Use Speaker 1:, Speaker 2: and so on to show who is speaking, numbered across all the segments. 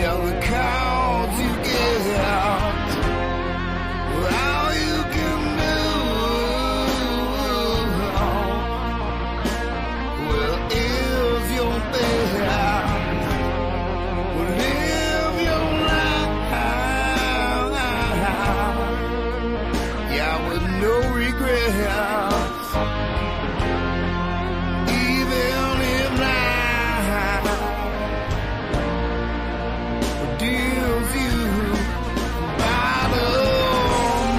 Speaker 1: Yeah, the calls you get out, all you can do, well, is your bed. Live your life, yeah, with no regrets. Even if life deals you bottom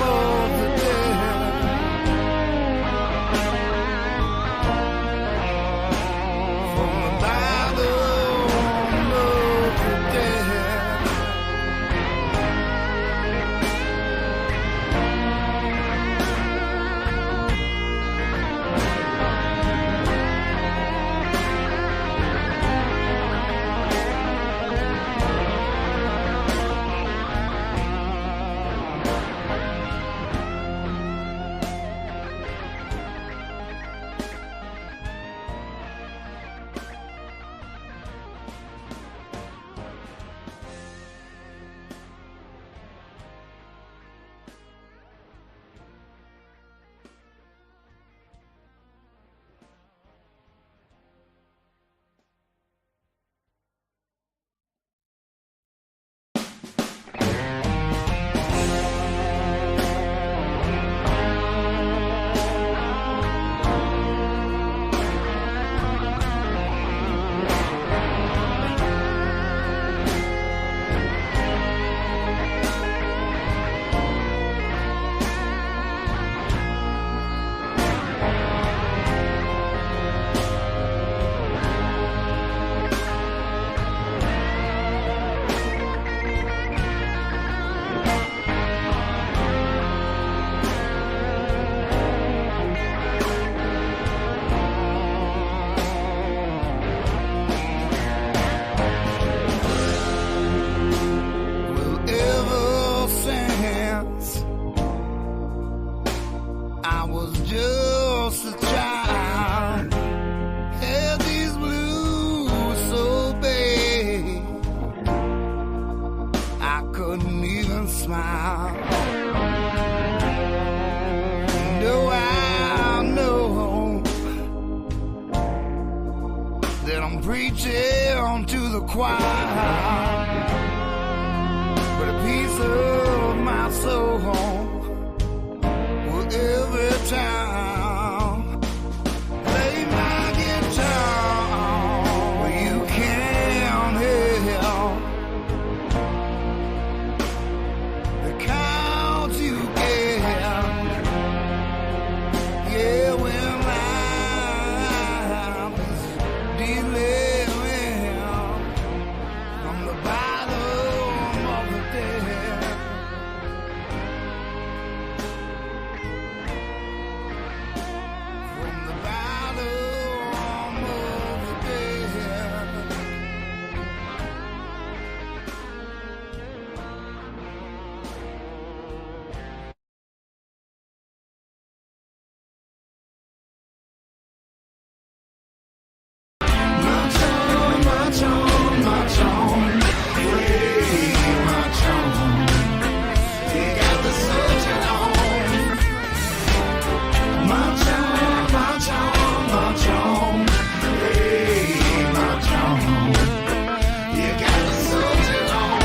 Speaker 1: of the dead, from the bottom of the dead. Well, ever since I was just a child, had these blues so bad, I couldn't even smile. No, I know that I'm preaching to the choir, but a piece of my soul will every time play my guitar. You can't help the count you get. Yeah, when life is delivering from the bottom of the dead. From the bottom of the dead. March on, march on, march on. Hey, march on. You got the soldier on. March on, march on, march on. Hey, march on. You got the soldier on.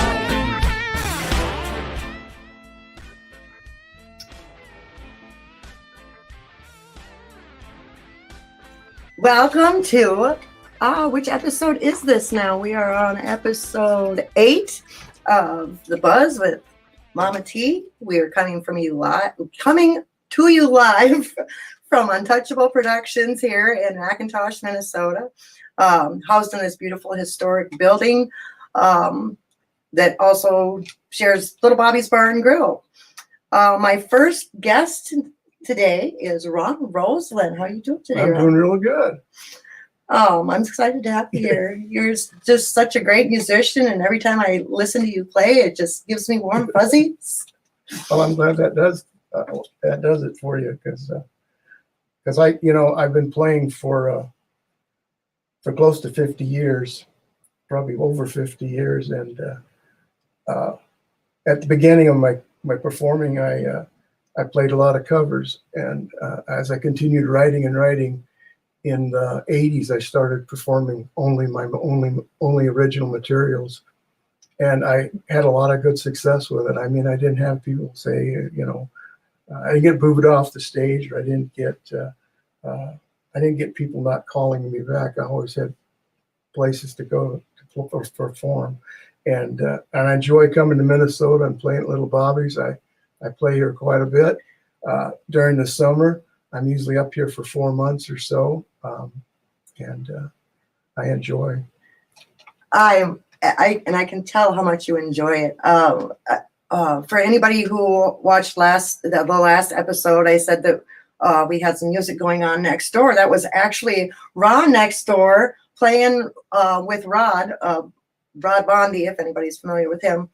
Speaker 2: Welcome to, which episode is this now? We are on episode 8 of The Buzz with Momma T. We are coming to you live from Untouchable Productions here in McIntosh, Minnesota, housed in this beautiful historic building that also shares Little Bobby's Bar and Grill. My first guest today is Ron Roseland. How are you doing today,
Speaker 3: I'm
Speaker 2: Ron?
Speaker 3: doing real good.
Speaker 2: I'm excited to have you here. You're just such a great musician, and every time I listen to you play, it just gives me warm fuzzies.
Speaker 3: Well, I'm glad that does it for you, because I've been playing for close to 50 years, probably over 50 years. And at the beginning of my performing, I played a lot of covers. And as I continued writing and writing, in the 80s, I started performing only my only original materials. And I had a lot of good success with it. I mean, I didn't have people say, I didn't get booed off the stage, or I didn't get people not calling me back. I always had places to go to perform, and I enjoy coming to Minnesota and playing at Little Bobby's. I play here quite a bit during the summer. I'm usually up here for 4 months or so, and I enjoy.
Speaker 2: I can tell how much you enjoy it. For anybody who watched the last episode, I said that we had some music going on next door. That was actually Ron next door playing with Rod Bondi, if anybody's familiar with him.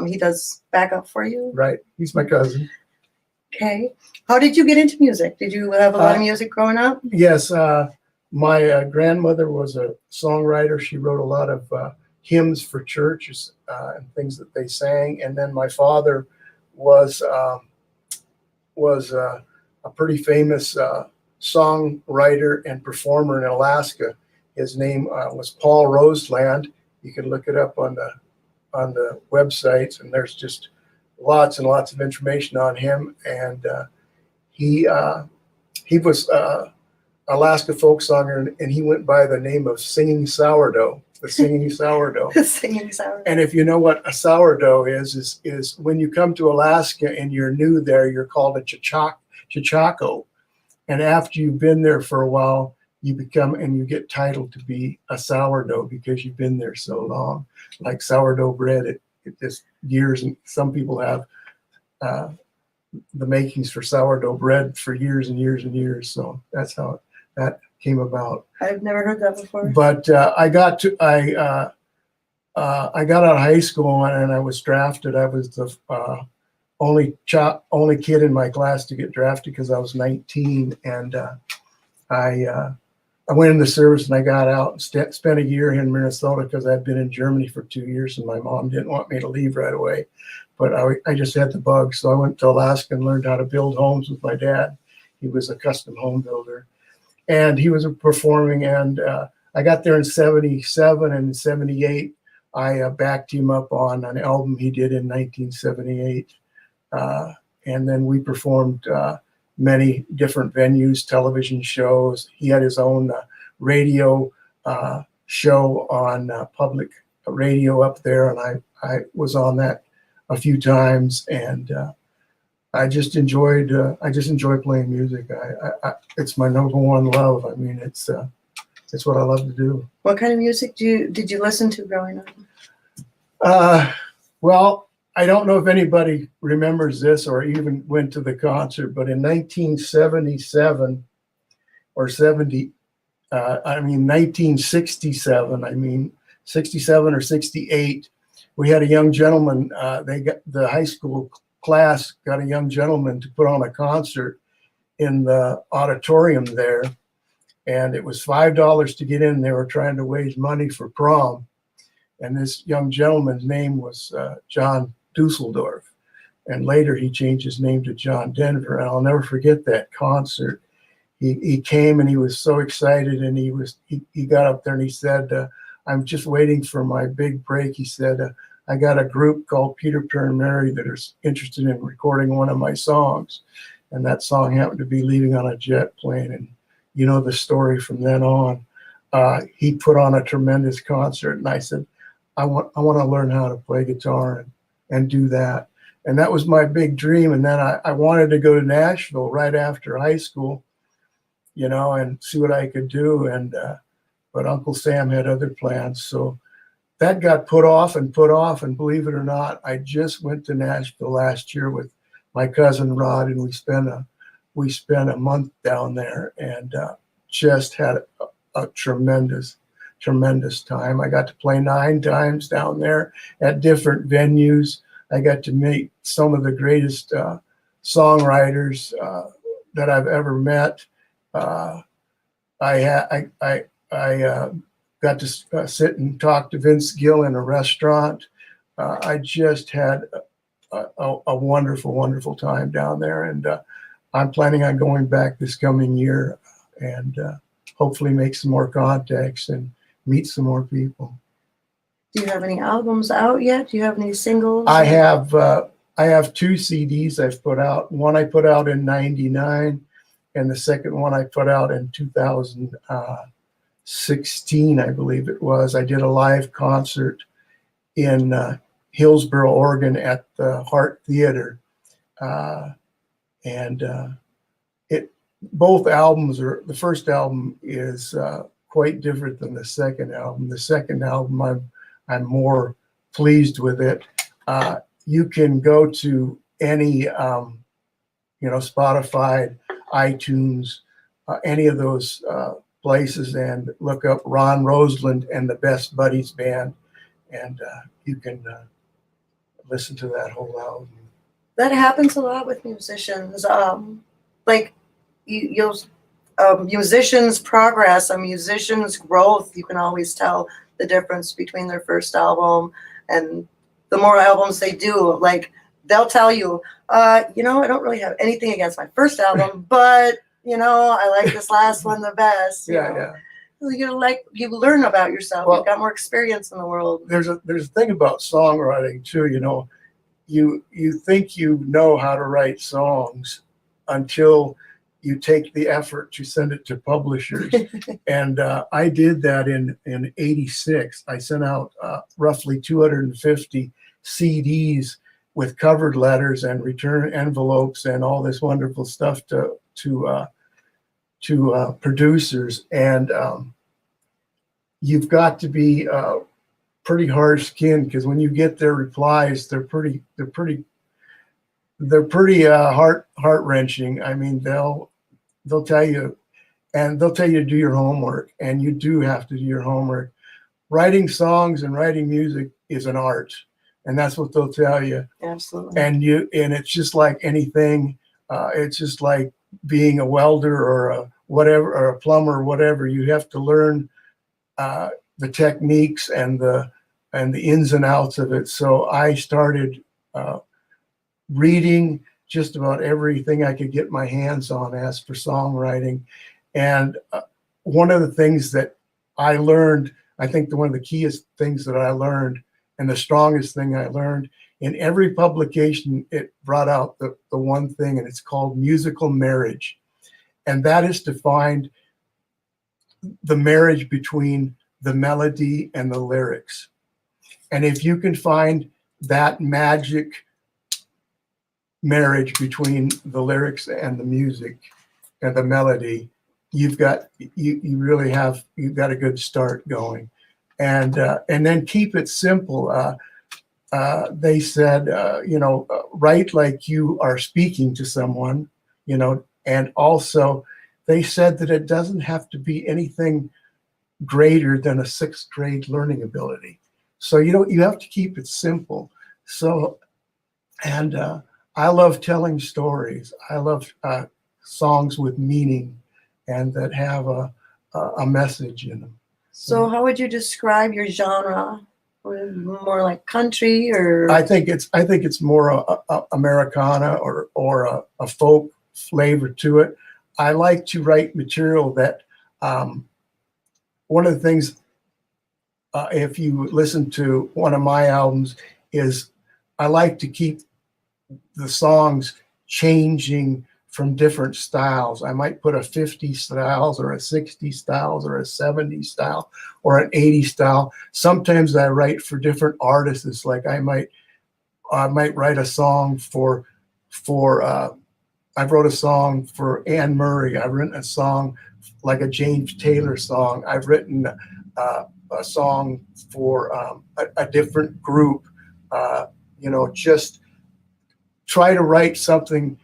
Speaker 2: He does backup for you.
Speaker 3: Right, he's my cousin.
Speaker 2: Okay. How did you get into music? Did you have a lot of music growing up?
Speaker 3: Yes, my grandmother was a songwriter. She wrote a lot of hymns for churches and things that they sang. And then my father was a pretty famous songwriter and performer in Alaska. His name was Ron Roseland. You can look it up on the websites, and there's just lots and lots of information on him. And he was Alaska folk songer, and he went by the name of Singing Sourdough. The Singing Sourdough.
Speaker 2: Singing sourdough.
Speaker 3: And if you know what a sourdough is when you come to Alaska and you're new there, you're called a chichako. And after you've been there for a while, you get titled to be a sourdough because you've been there so long. Like sourdough bread, it just years, and some people have the makings for sourdough bread for years and years and years. So that's how that came about.
Speaker 2: I've never heard that before.
Speaker 3: But I got out of high school and I was drafted. I was the only kid in my class to get drafted because I was 19, and I went in the service and I got out and spent a year in Minnesota because I'd been in Germany for 2 years and my mom didn't want me to leave right away. But I just had the bug, so I went to Alaska and learned how to build homes with my dad. He was a custom home builder. And he was performing, and I got there in 77, and in 78, I backed him up on an album he did in 1978. And then we performed many different venues, television shows. He had his own radio show on public radio up there, and I was on that a few times, and I just enjoy playing music. It's my number one love. I mean, it's what I love to do.
Speaker 2: What kind of music did you listen to growing up?
Speaker 3: Well, I don't know if anybody remembers this or even went to the concert, but in 1977 or 1967, 67 or 68, we had a young gentleman. The high school class got a young gentleman to put on a concert in the auditorium there, and it was $5 to get in. They were trying to raise money for prom, and this young gentleman's name was John Dusseldorf, and later he changed his name to John Denver. And I'll never forget that concert. He came and he was so excited, and he got up there and he said, "I'm just waiting for my big break." He said, "I got a group called Peter, Peter and Mary that is interested in recording one of my songs." And that song happened to be Leaving on a Jet Plane. And you know the story from then on. He put on a tremendous concert, and I said, I want to learn how to play guitar and do that. And that was my big dream. And then I wanted to go to Nashville right after high school, and see what I could do. And but Uncle Sam had other plans. So that got put off. And believe it or not, I just went to Nashville last year with my cousin Rod, and we spent a month down there, and just had a tremendous time. I got to play 9 times down there at different venues. I got to meet some of the greatest songwriters that I've ever met. I got to sit and talk to Vince Gill in a restaurant. I just had a wonderful, wonderful time down there, and I'm planning on going back this coming year and hopefully make some more contacts and meet some more people.
Speaker 2: Do you have any albums out yet? Do you have any singles?
Speaker 3: I have 2 CDs I've put out. One I put out in '99, and the second one I put out in 2016, I believe it was. I did a live concert in Hillsboro, Oregon, at the Hart Theater, and both albums are. The first album is quite different than the second album. The second album, I'm more pleased with it. You can go to any, Spotify, iTunes, any of those places, and look up Ron Roseland and the Best Buddies Band, and you can listen to that whole album.
Speaker 2: That happens a lot with musicians. Like musicians' progress, a musician's growth, you can always tell the difference between their first album and the more albums they do. Like, they'll tell you, I don't really have anything against my first album, but I like this last one the best.
Speaker 3: Yeah.
Speaker 2: You learn about yourself.
Speaker 3: Well,
Speaker 2: you've got more experience in the world.
Speaker 3: There's a thing about songwriting too. You think you know how to write songs until you take the effort to send it to publishers. And I did that in '86. I sent out roughly 250 CDs with covered letters and return envelopes and all this wonderful stuff to producers. And you've got to be pretty hard-skinned, because when you get their replies, they're pretty heart-wrenching. I mean, they'll tell you, and they'll tell you to do your homework, and you do have to do your homework. Writing songs and writing music is an art, and that's what they'll tell you.
Speaker 2: Absolutely.
Speaker 3: And it's just like anything. It's just like being a welder or a whatever, or a plumber or whatever. You have to learn the techniques and the ins and outs of it. So I started reading just about everything I could get my hands on as for songwriting. And one of the things that I learned, I think one of the keyest things that I learned, and the strongest thing I learned, in every publication, it brought out the one thing, and it's called musical marriage. And that is to find the marriage between the melody and the lyrics. And if you can find that magic marriage between the lyrics and the music and the melody, you've got a good start going. And then keep it simple. They said, write like you are speaking to someone, and also they said that it doesn't have to be anything greater than a 6th grade learning ability. So you have to keep it simple. So, and I love telling stories. I love songs with meaning and that have a message in them.
Speaker 2: So how would you describe your genre? More like country, or?
Speaker 3: I think it's more Americana or a folk flavor to it. I like to write material that, one of the things, if you listen to one of my albums, is I like to keep the songs changing from different styles. I might put a 50 styles or a 60 styles or a 70 style or an 80 style. Sometimes I write for different artists. It's like I might write a song for I wrote a song for Anne Murray. I've written a song like a James Taylor song. I've written a song for a different group. Just try to write something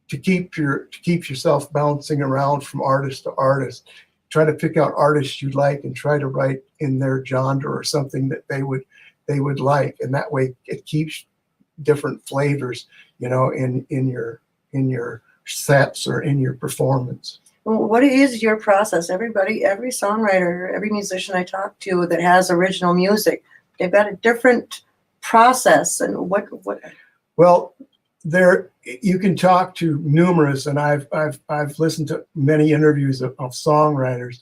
Speaker 3: to keep yourself bouncing around from artist to artist. Try to pick out artists you like and try to write in their genre or something that they would like, and that way it keeps different flavors, in your sets or in your performance.
Speaker 2: What is your process? Everybody, every songwriter, every musician I talk to that has original music, they've got a different process. And what?
Speaker 3: Well, there you can talk to numerous, and I've listened to many interviews of songwriters,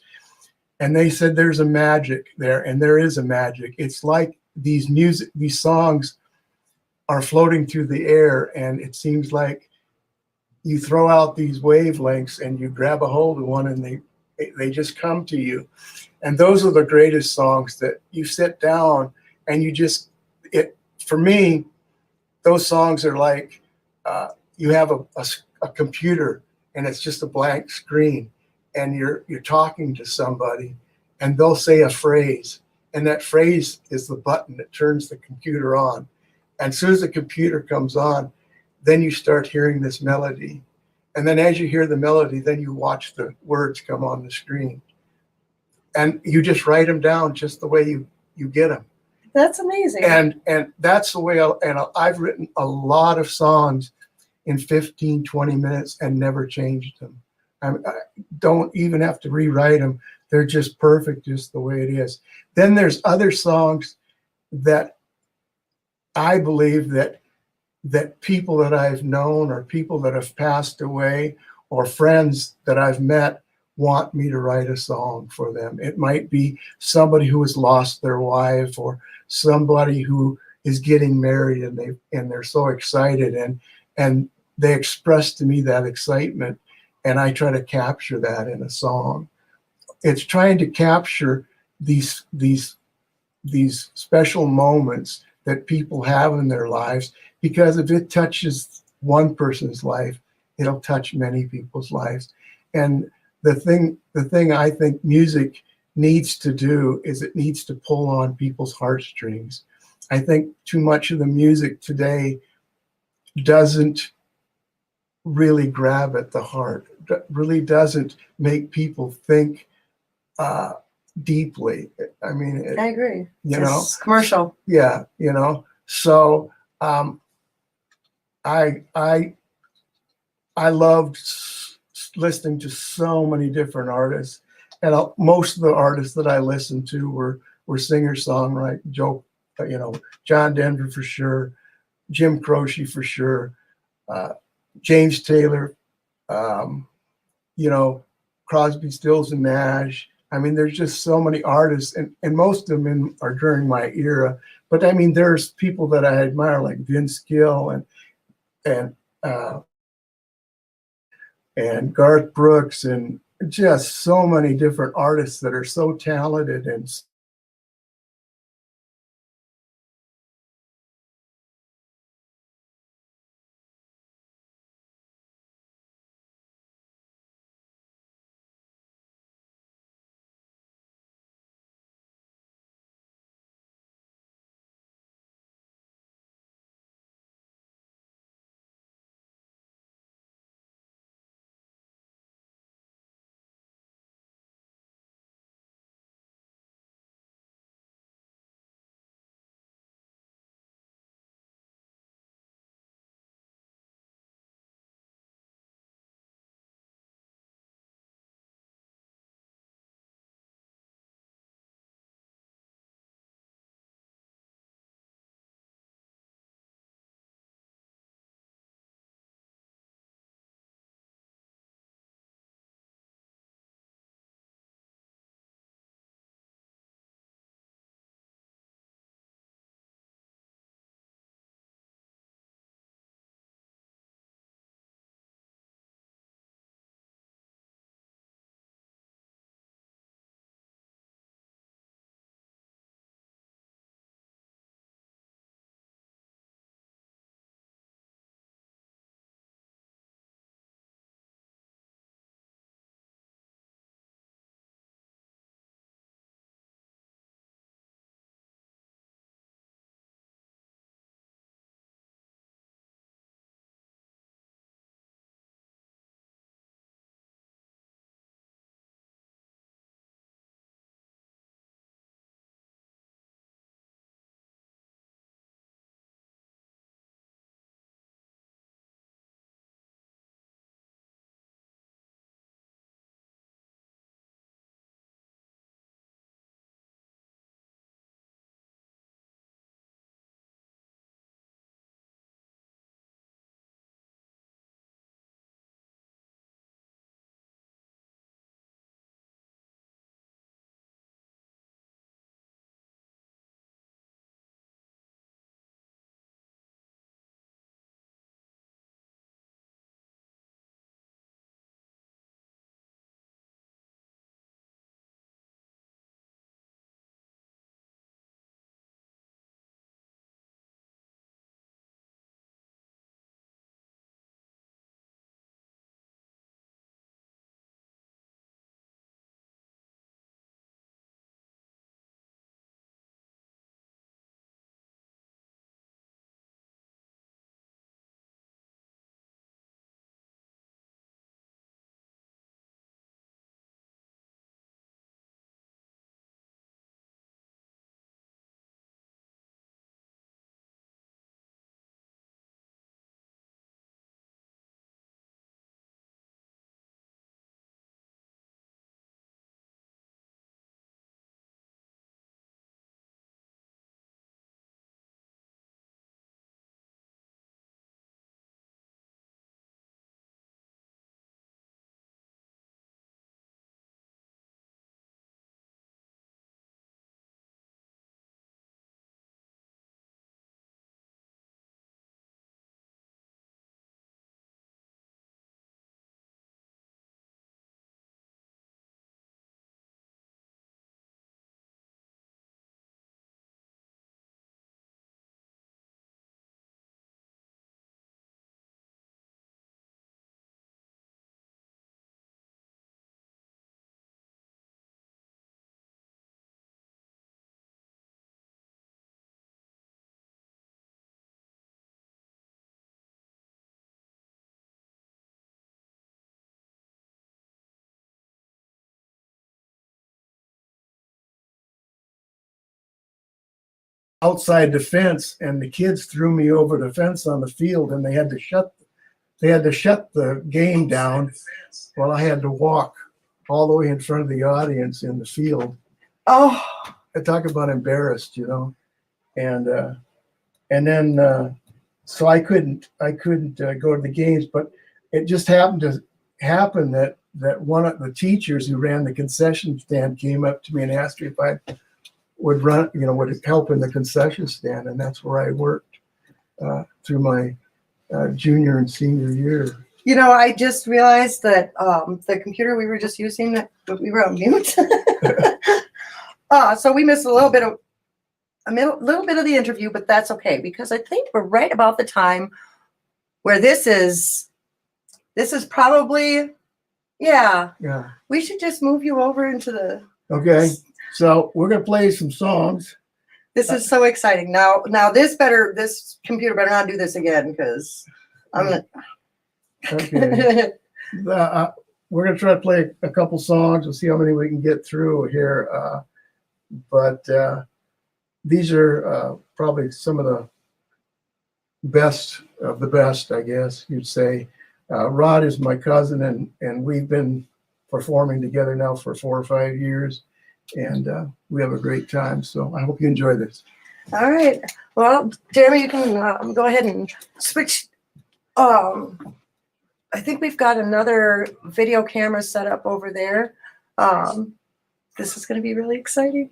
Speaker 3: and they said there's a magic there, and there is a magic. It's like these songs are floating through the air, and it seems like you throw out these wavelengths and you grab a hold of one, and they just come to you. And those are the greatest songs that you sit down and you just it. For me, those songs are like you have a computer and it's just a blank screen, and you're talking to somebody, and they'll say a phrase, and that phrase is the button that turns the computer on. And as soon as the computer comes on, then you start hearing this melody. And then as you hear the melody, then you watch the words come on the screen. And you just write them down just the way you get them.
Speaker 2: That's amazing.
Speaker 3: And that's the way I've written a lot of songs in 15, 20 minutes and never changed them. I don't even have to rewrite them. They're just perfect just the way it is. Then there's other songs that I believe that people that I've known or people that have passed away or friends that I've met want me to write a song for them. It might be somebody who has lost their wife, or somebody who is getting married, and they're so excited, and they express to me that excitement, and I try to capture that in a song. It's trying to capture these special moments that people have in their lives, because if it touches one person's life, it'll touch many people's lives. And the thing I think music needs to do is it needs to pull on people's heartstrings. I think too much of the music today doesn't really grab at the heart, really doesn't make people think deeply. I mean,
Speaker 2: I agree.
Speaker 3: You know,
Speaker 2: It's commercial.
Speaker 3: yeah, So I loved listening to so many different artists, and most of the artists that I listened to were singer-songwriter. John Denver for sure, Jim Croce for sure, James Taylor, Crosby, Stills and Nash. I mean, there's just so many artists, and most of them are during my era. But I mean, there's people that I admire like Vince Gill and Garth Brooks, and just so many different artists that are so talented and outside the fence, and the kids threw me over the fence on the field, and they had to shut the game down while I had to walk all the way in front of the audience in the field.
Speaker 2: Oh,
Speaker 3: I talk about embarrassed, and then so I couldn't go to the games, but it just happened that one of the teachers who ran the concession stand came up to me and asked me if I would would help in the concession stand, and that's where I worked through my junior and senior year.
Speaker 2: I just realized that the computer we were just using, that we were on mute. So we missed a little bit of the interview, but that's okay, because I think we're right about the time where this is probably, yeah. We should just move you over into the.
Speaker 3: Okay, so we're gonna play some songs.
Speaker 2: This is so exciting. Now this computer better not do this again, because I'm gonna.
Speaker 3: Okay. We're gonna try to play a couple songs and see how many we can get through here. But these are probably some of the best of the best, I guess you'd say. Rod is my cousin, and we've been performing together now for 4 or 5 years, and we have a great time. So I hope you enjoy this.
Speaker 2: All right. Well, Jeremy, you can go ahead and switch. I think we've got another video camera set up over there. This is going to be really exciting.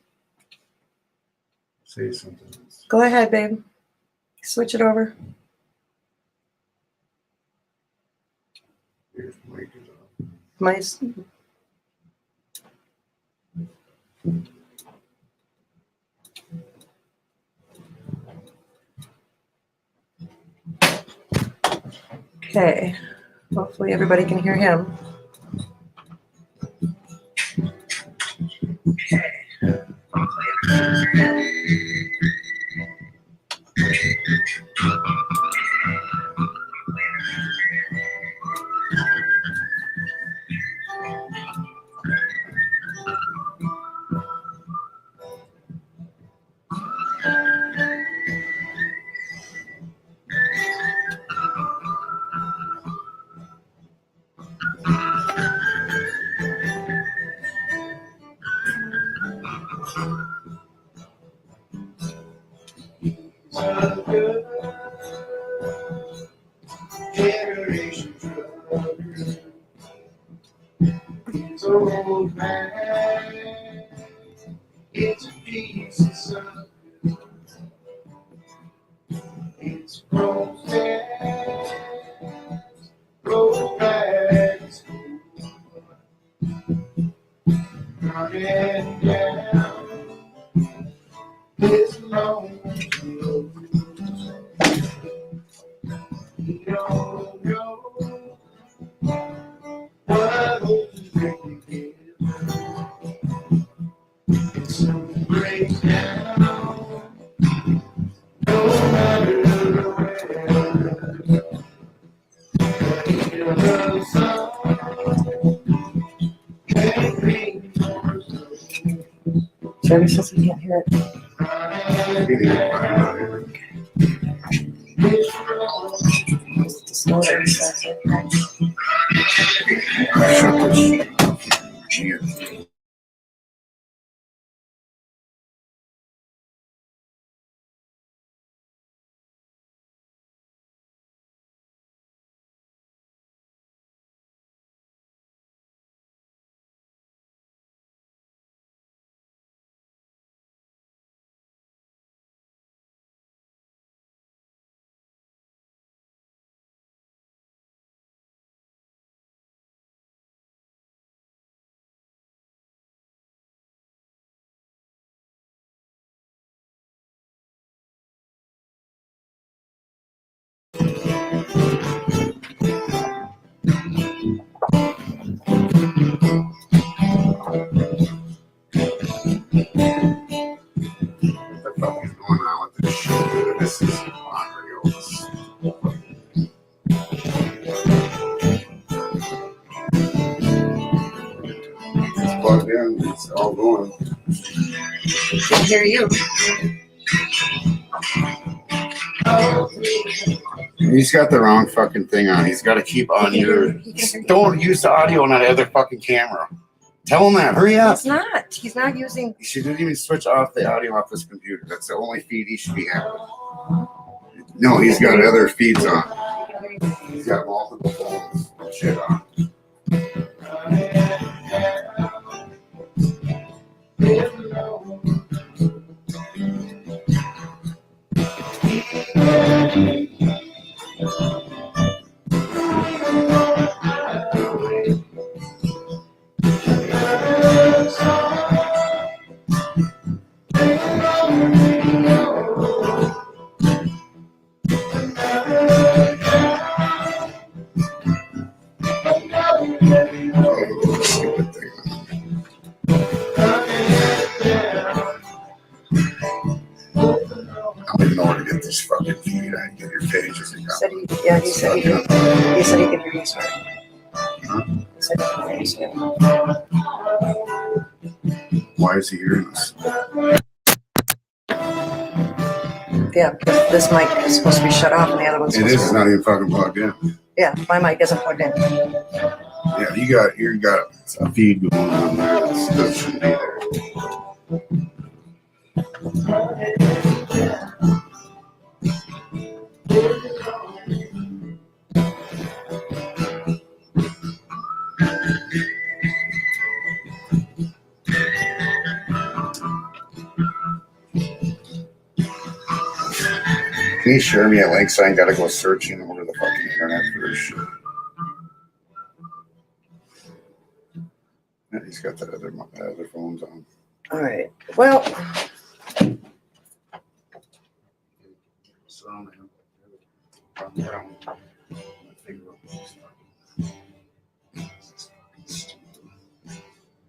Speaker 4: Say something.
Speaker 2: Go ahead, babe. Switch it over.
Speaker 4: Here's the mic is on.
Speaker 2: Nice. Okay. Hopefully everybody can hear him. Okay. Hopefully everybody can hear him.
Speaker 1: It's a piece of sun. It's process, roll back to school. Running down this long road. You don't know what holds you together. It's so breaks down, no matter where. Hear the song, can't bring more soul.
Speaker 2: Jeremy says he can't hear it. Just know that he says it.
Speaker 4: What the fuck is going on with this shit? This is unreal. It's plugged in. It's all going.
Speaker 2: Can't hear you.
Speaker 4: He's got the wrong fucking thing on. He's got to keep on your. Don't use the audio on that other fucking camera. Tell him that. Hurry up.
Speaker 2: He's not. He's not using.
Speaker 4: He shouldn't even switch off the audio off his computer. That's the only feed he should be having. No, he's got other feeds on. He's got multiple phones and shit on. Stupid thing. I don't even know where to get this fucking feed. I can get your pages and
Speaker 2: Said he, yeah, he said he could. He said he could hear you. Sorry. He said he could hear you.
Speaker 4: Why is he hearing this?
Speaker 2: Yeah, because this mic is supposed to be shut off and the other one's
Speaker 4: It
Speaker 2: supposed
Speaker 4: is.
Speaker 2: to
Speaker 4: It's
Speaker 2: be.
Speaker 4: not even fucking plugged in.
Speaker 2: Yeah, my mic isn't plugged in.
Speaker 4: Yeah, you got a feed going on there that shouldn't be there. Can you share me a link so I ain't gotta go searching over the fucking internet for this shit? Yeah, he's got the other phones on.
Speaker 2: All right. Well,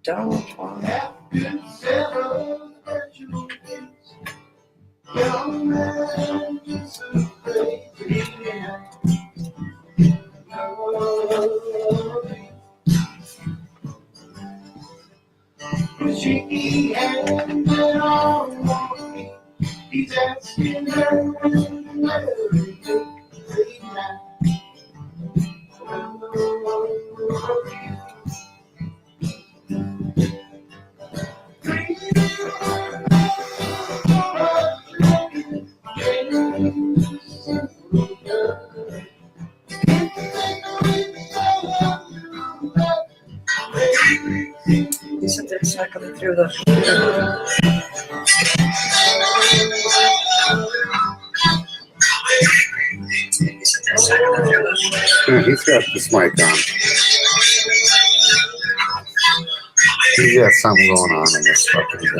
Speaker 2: don't want.
Speaker 1: He's asking her.
Speaker 2: You said that it's not coming through the.
Speaker 4: Yeah, he's got this mic on. He's got something going on in this fucking thing.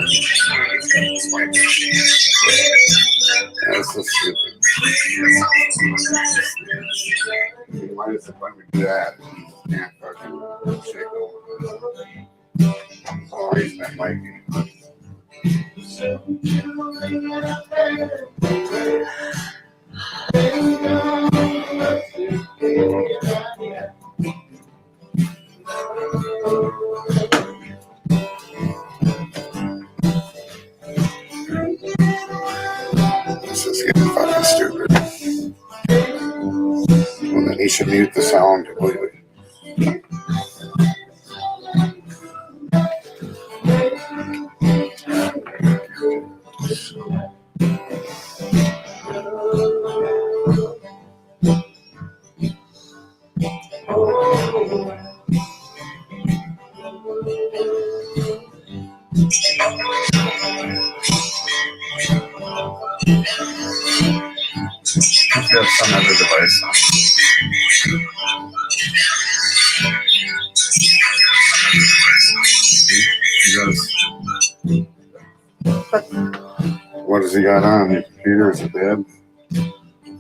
Speaker 4: That's so stupid. Why does it let me do that? Can't fucking shake over. Oh, he's been miking. This is getting fucking stupid. Well, then he should mute the sound completely. He's got some other device on. He does. What has he got on? Your computer? Is it dead?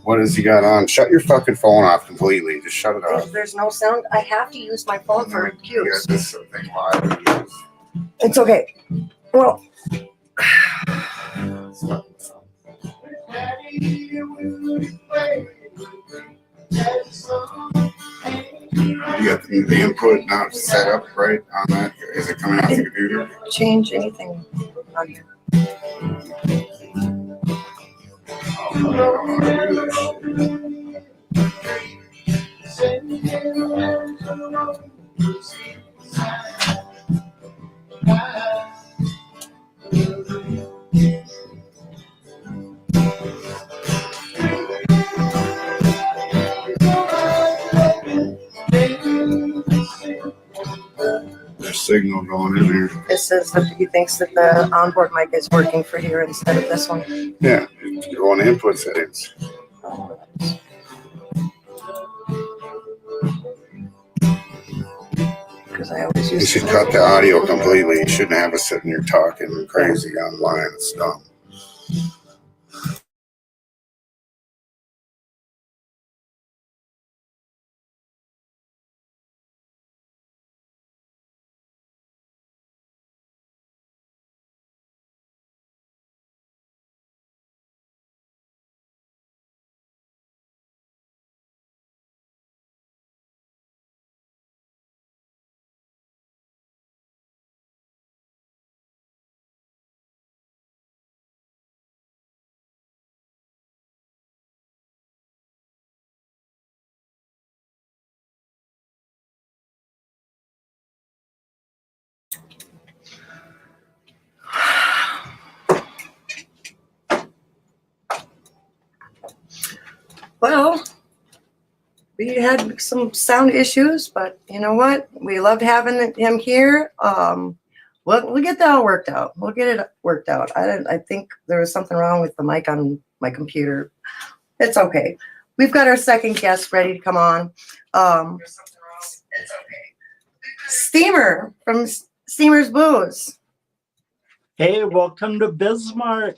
Speaker 4: What has he got on? Shut your fucking phone off completely. Just shut it off.
Speaker 2: There's no sound. I have to use my phone for
Speaker 4: You
Speaker 2: cues.
Speaker 4: got this thing live.
Speaker 2: It's okay. Well,
Speaker 4: You got the input now set up right on that. Is it coming out the computer?
Speaker 2: change anything on here.
Speaker 4: There's signal going in here.
Speaker 2: It says that he thinks that the onboard mic is working for here instead of this one.
Speaker 4: Yeah, go on input settings.
Speaker 2: Because I always
Speaker 4: You
Speaker 2: use
Speaker 4: should cut the audio completely. You shouldn't have us sitting here talking crazy online. It's dumb.
Speaker 2: Well, we had some sound issues, but you know what? We loved having him here. We'll get that all worked out. We'll get it worked out. I think there was something wrong with the mic on my computer. It's okay. We've got our second guest ready to come on. Steamer from Steamer's Blues.
Speaker 5: Hey, welcome to Bismarck.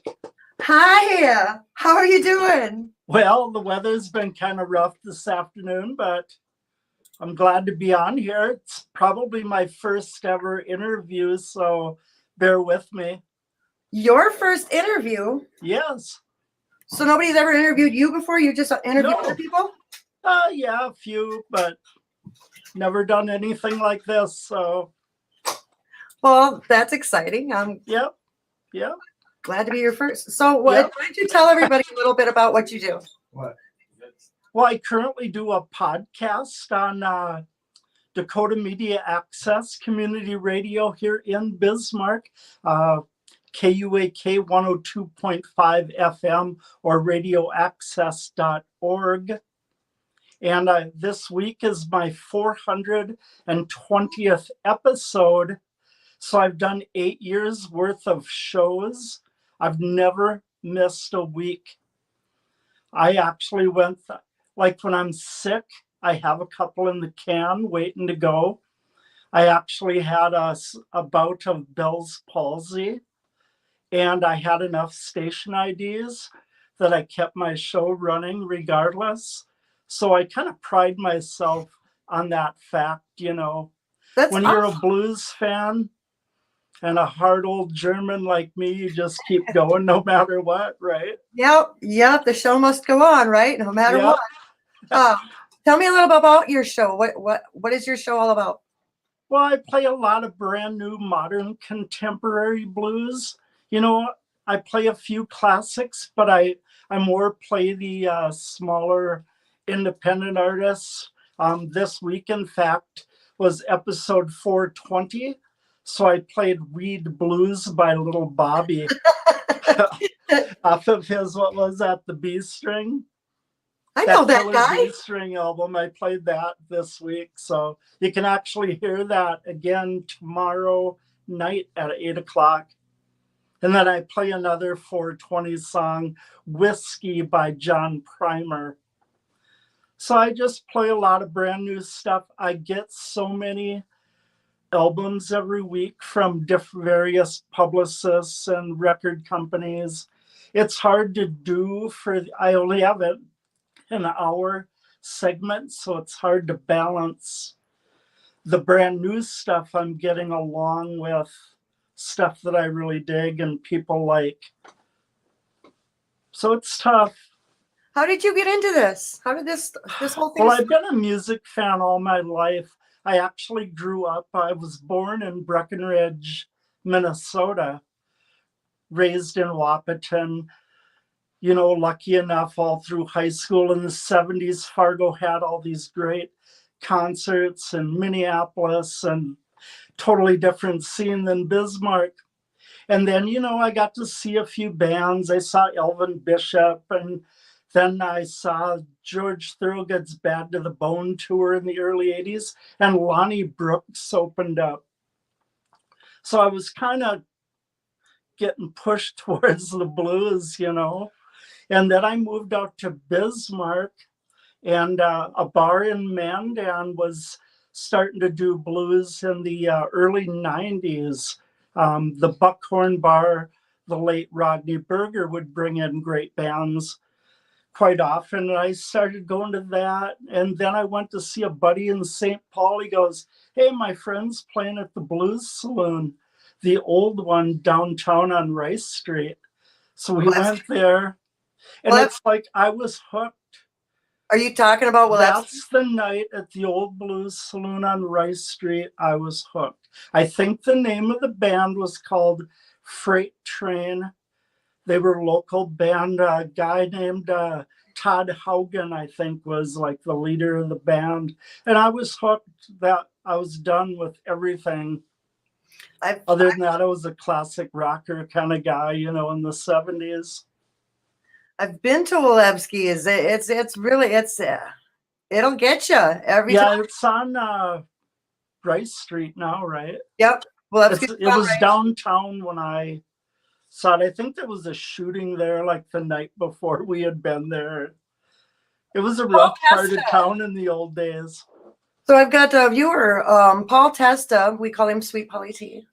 Speaker 2: Hi, how are you doing?
Speaker 5: Well, the weather's been kind of rough this afternoon, but I'm glad to be on here. It's probably my first ever interview, so bear with me.
Speaker 2: Your first interview?
Speaker 5: Yes.
Speaker 2: So nobody's ever interviewed you before? You just interviewed
Speaker 5: No.
Speaker 2: other people?
Speaker 5: Yeah, a few, but never done anything like this, so
Speaker 2: Well, that's exciting. I'm
Speaker 5: yep.
Speaker 2: glad to be your first. So why
Speaker 5: Yep.
Speaker 2: don't you tell everybody a little bit about what you do?
Speaker 5: Well, I currently do a podcast on Dakota Media Access Community Radio here in Bismarck, KUAK 102.5 FM or radioaccess.org. And this week is my 420th episode. So I've done 8 years worth of shows. I've never missed a week. I actually went, like when I'm sick, I have a couple in the can waiting to go. I actually had a bout of Bell's palsy, and I had enough station IDs that I kept my show running regardless. So I kind of pride myself on that fact, you know.
Speaker 2: That's
Speaker 5: When you're a blues fan and a hard old German like me, you just keep going no matter what, right?
Speaker 2: Yep. The show must go on, right? No matter
Speaker 5: Yep.
Speaker 2: what. Tell me a little bit about your show. What is your show all about?
Speaker 5: Well, I play a lot of brand new modern contemporary blues. You know, I play a few classics, but I more play the smaller independent artists. This week, in fact, was episode 420. So I played Reed Blues by Little Bobby off of his, what was that, the B string?
Speaker 2: I know that
Speaker 5: Killer
Speaker 2: guy.
Speaker 5: B string album. I played that this week. So you can actually hear that again tomorrow night at 8:00. And then I play another 420 song, Whiskey by John Primer. So I just play a lot of brand new stuff. I get so many albums every week from various publicists and record companies. It's hard to do I only have it an hour segment, so it's hard to balance the brand new stuff I'm getting along with stuff that I really dig and people like. So it's tough.
Speaker 2: How did you get into this? How did this whole thing
Speaker 5: Well,
Speaker 2: start?
Speaker 5: I've been a music fan all my life. I actually grew up, I was born in Breckenridge, Minnesota, raised in Wapaton. lucky enough all through high school in the 70s, Fargo had all these great concerts in Minneapolis and totally different scene than Bismarck. And then, I got to see a few bands. I saw Elvin Bishop, and then I saw George Thorogood's Bad to the Bone tour in the early 80s, and Lonnie Brooks opened up. So I was kind of getting pushed towards the blues, And then I moved out to Bismarck, and a bar in Mandan was starting to do blues in the early 90s. The Buckhorn Bar, the late Rodney Berger would bring in great bands quite often. And I started going to that. And then I went to see a buddy in St. Paul. He goes, "Hey, my friend's playing at the Blues Saloon, the old one downtown on Rice Street." So we went there. And it's like I was hooked.
Speaker 2: Are you talking about? Well,
Speaker 5: that's the night at the old Blues Saloon on Rice Street. I was hooked. I think the name of the band was called Freight Train. They were a local band. A guy named Todd Haugen, I think, was like the leader of the band. And I was hooked. That I was done with everything. Other than that, I was a classic rocker kind of guy, in the 70s.
Speaker 2: I've been to Walewski. It's really it'll get you every time.
Speaker 5: Yeah, it's on Rice Street now, right?
Speaker 2: Yep.
Speaker 5: It was downtown when I saw it. I think there was a shooting there like the night before we had been there. It was a rough part of town in the old days.
Speaker 2: So I've got a viewer, Paul Testa. We call him Sweet Polly T.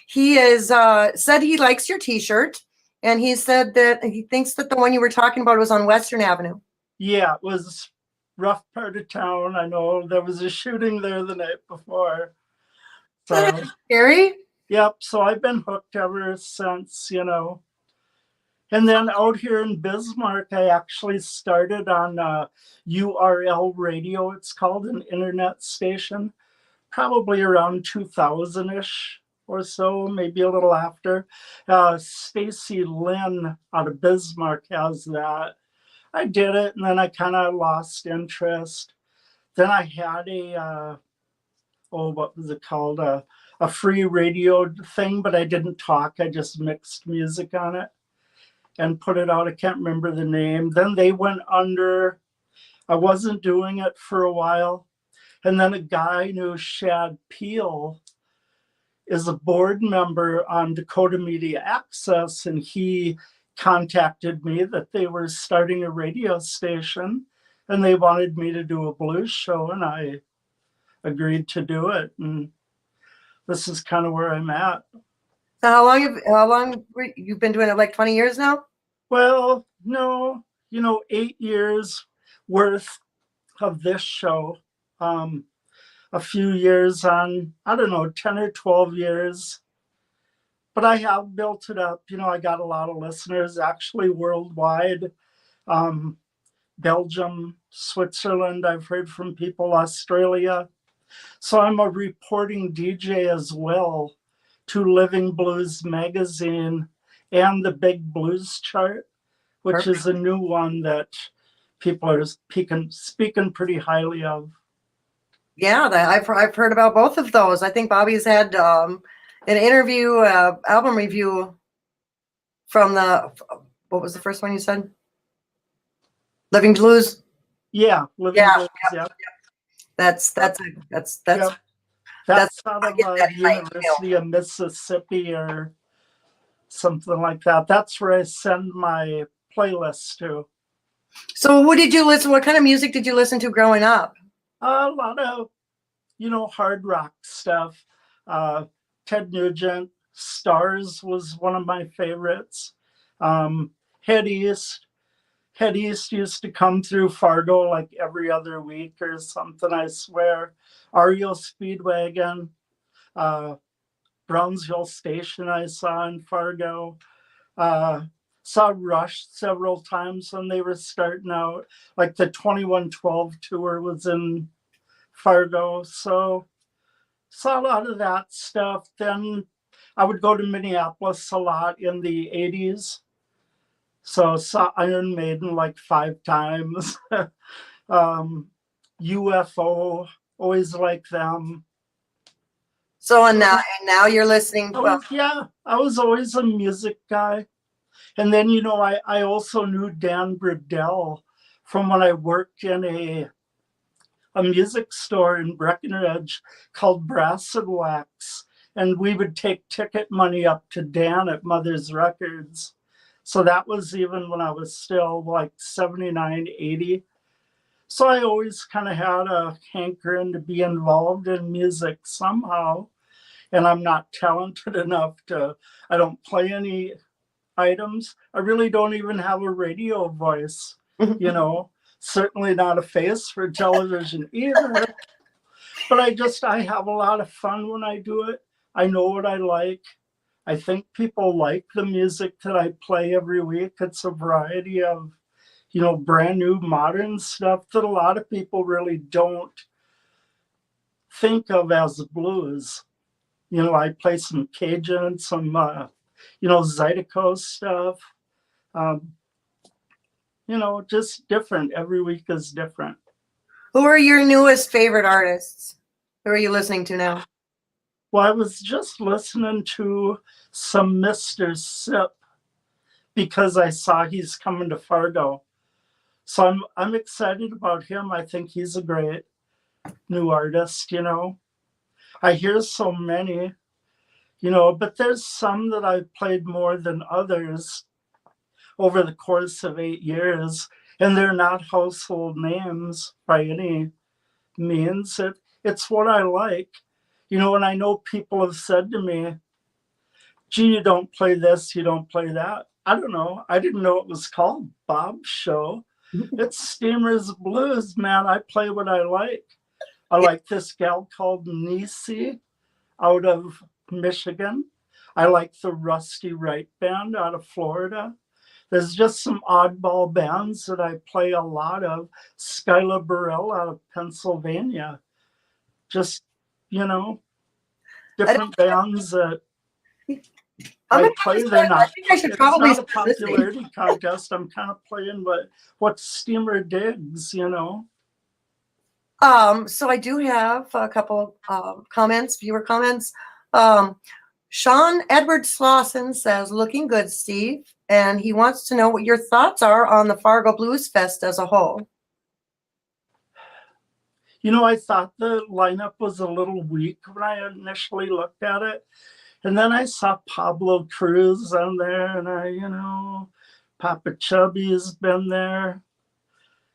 Speaker 2: He is said he likes your T-shirt. And he said that he thinks that the one you were talking about was on Western Avenue.
Speaker 5: Yeah, it was rough part of town. I know there was a shooting there the night before. So
Speaker 2: scary?
Speaker 5: Yep. So I've been hooked ever since, And then out here in Bismarck, I actually started on URL Radio. It's called an internet station, probably around 2000-ish. Or so, maybe a little after. Stacy Lynn out of Bismarck has that. I did it, and then I kind of lost interest. Then I had what was it called? A free radio thing, but I didn't talk. I just mixed music on it and put it out. I can't remember the name. Then they went under. I wasn't doing it for a while. And then a guy named Shad Peel is a board member on Dakota Media Access, and he contacted me that they were starting a radio station and they wanted me to do a blues show, and I agreed to do it. And this is kind of where I'm at.
Speaker 2: So how long you've been doing it? Like 20 years now?
Speaker 5: Well, no, 8 years worth of this show. A few years on, 10 or 12 years. But I have built it up. I got a lot of listeners actually worldwide. Belgium, Switzerland, I've heard from people, Australia. So I'm a reporting DJ as well to Living Blues Magazine and the Big Blues Chart, which is a new one that people are speaking pretty highly of.
Speaker 2: Yeah, I've heard about both of those. I think Bobby's had an interview, album review from what was the first one you said? Living Blues.
Speaker 5: Yeah, Living Blues. Yeah.
Speaker 2: That's
Speaker 5: out of the University of Mississippi or something like that. That's where I send my playlist to.
Speaker 2: So what kind of music did you listen to growing up?
Speaker 5: A lot of, hard rock stuff. Ted Nugent, Stars was one of my favorites. Head East used to come through Fargo like every other week or something, I swear. REO Speedwagon, Brownsville Station I saw in Fargo. Saw Rush several times when they were starting out. Like the 2112 tour was in Fargo. So saw a lot of that stuff. Then I would go to Minneapolis a lot in the 80s. So saw Iron Maiden like 5 times. UFO, always like them.
Speaker 2: So and now you're listening.
Speaker 5: I was always a music guy. And then, I also knew Dan Burdell from when I worked in a music store in Breckenridge called Brass and Wax. And we would take ticket money up to Dan at Mother's Records. So that was even when I was still like 79, 80. So I always kind of had a hankering to be involved in music somehow. And I'm not talented enough I don't play any items. I really don't even have a radio voice, certainly not a face for television either. But I have a lot of fun when I do it. I know what I like. I think people like the music that I play every week. It's a variety of, brand new modern stuff that a lot of people really don't think of as blues. I play some Cajun, some, Zydeco stuff. Just different. Every week is different.
Speaker 2: Who are your newest favorite artists? Who are you listening to now?
Speaker 5: Well, I was just listening to some Mr. Sip because I saw he's coming to Fargo. So I'm excited about him. I think he's a great new artist, I hear so many, but there's some that I've played more than others over the course of 8 years, and they're not household names by any means. It's what I like, and I know people have said to me, gee, you don't play this, you don't play that. I don't know. I didn't know it was called Bob's Show. It's Steamer's Blues, man. I play what I like. I like this gal called Nisi out of Michigan. I like the Rusty Wright Band out of Florida. There's just some oddball bands that I play a lot of. Skyla Burrell out of Pennsylvania. Just, different bands that I play. They're not.
Speaker 2: I think I should probably
Speaker 5: it's not a popularity contest. I'm kind of playing what Steamer digs,
Speaker 2: So I do have a couple viewer comments. Sean Edward Slauson says, looking good, Steve. And he wants to know what your thoughts are on the Fargo Blues Fest as a whole.
Speaker 5: I thought the lineup was a little weak when I initially looked at it. And then I saw Pablo Cruz on there, and Papa Chubby's been there.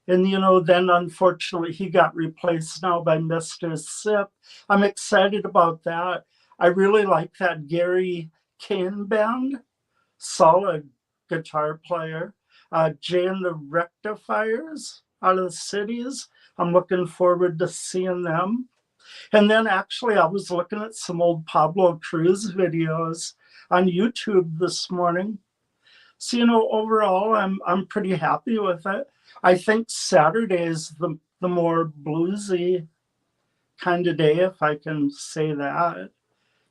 Speaker 5: And, then unfortunately he got replaced now by Mr. Sip. I'm excited about that. I really like that Gary Kane band. Solid guitar player. Jay and the Rectifiers out of the cities. I'm looking forward to seeing them. And then actually I was looking at some old Pablo Cruz videos on YouTube this morning. So, overall I'm pretty happy with it. I think Saturday is the more bluesy kind of day, if I can say that.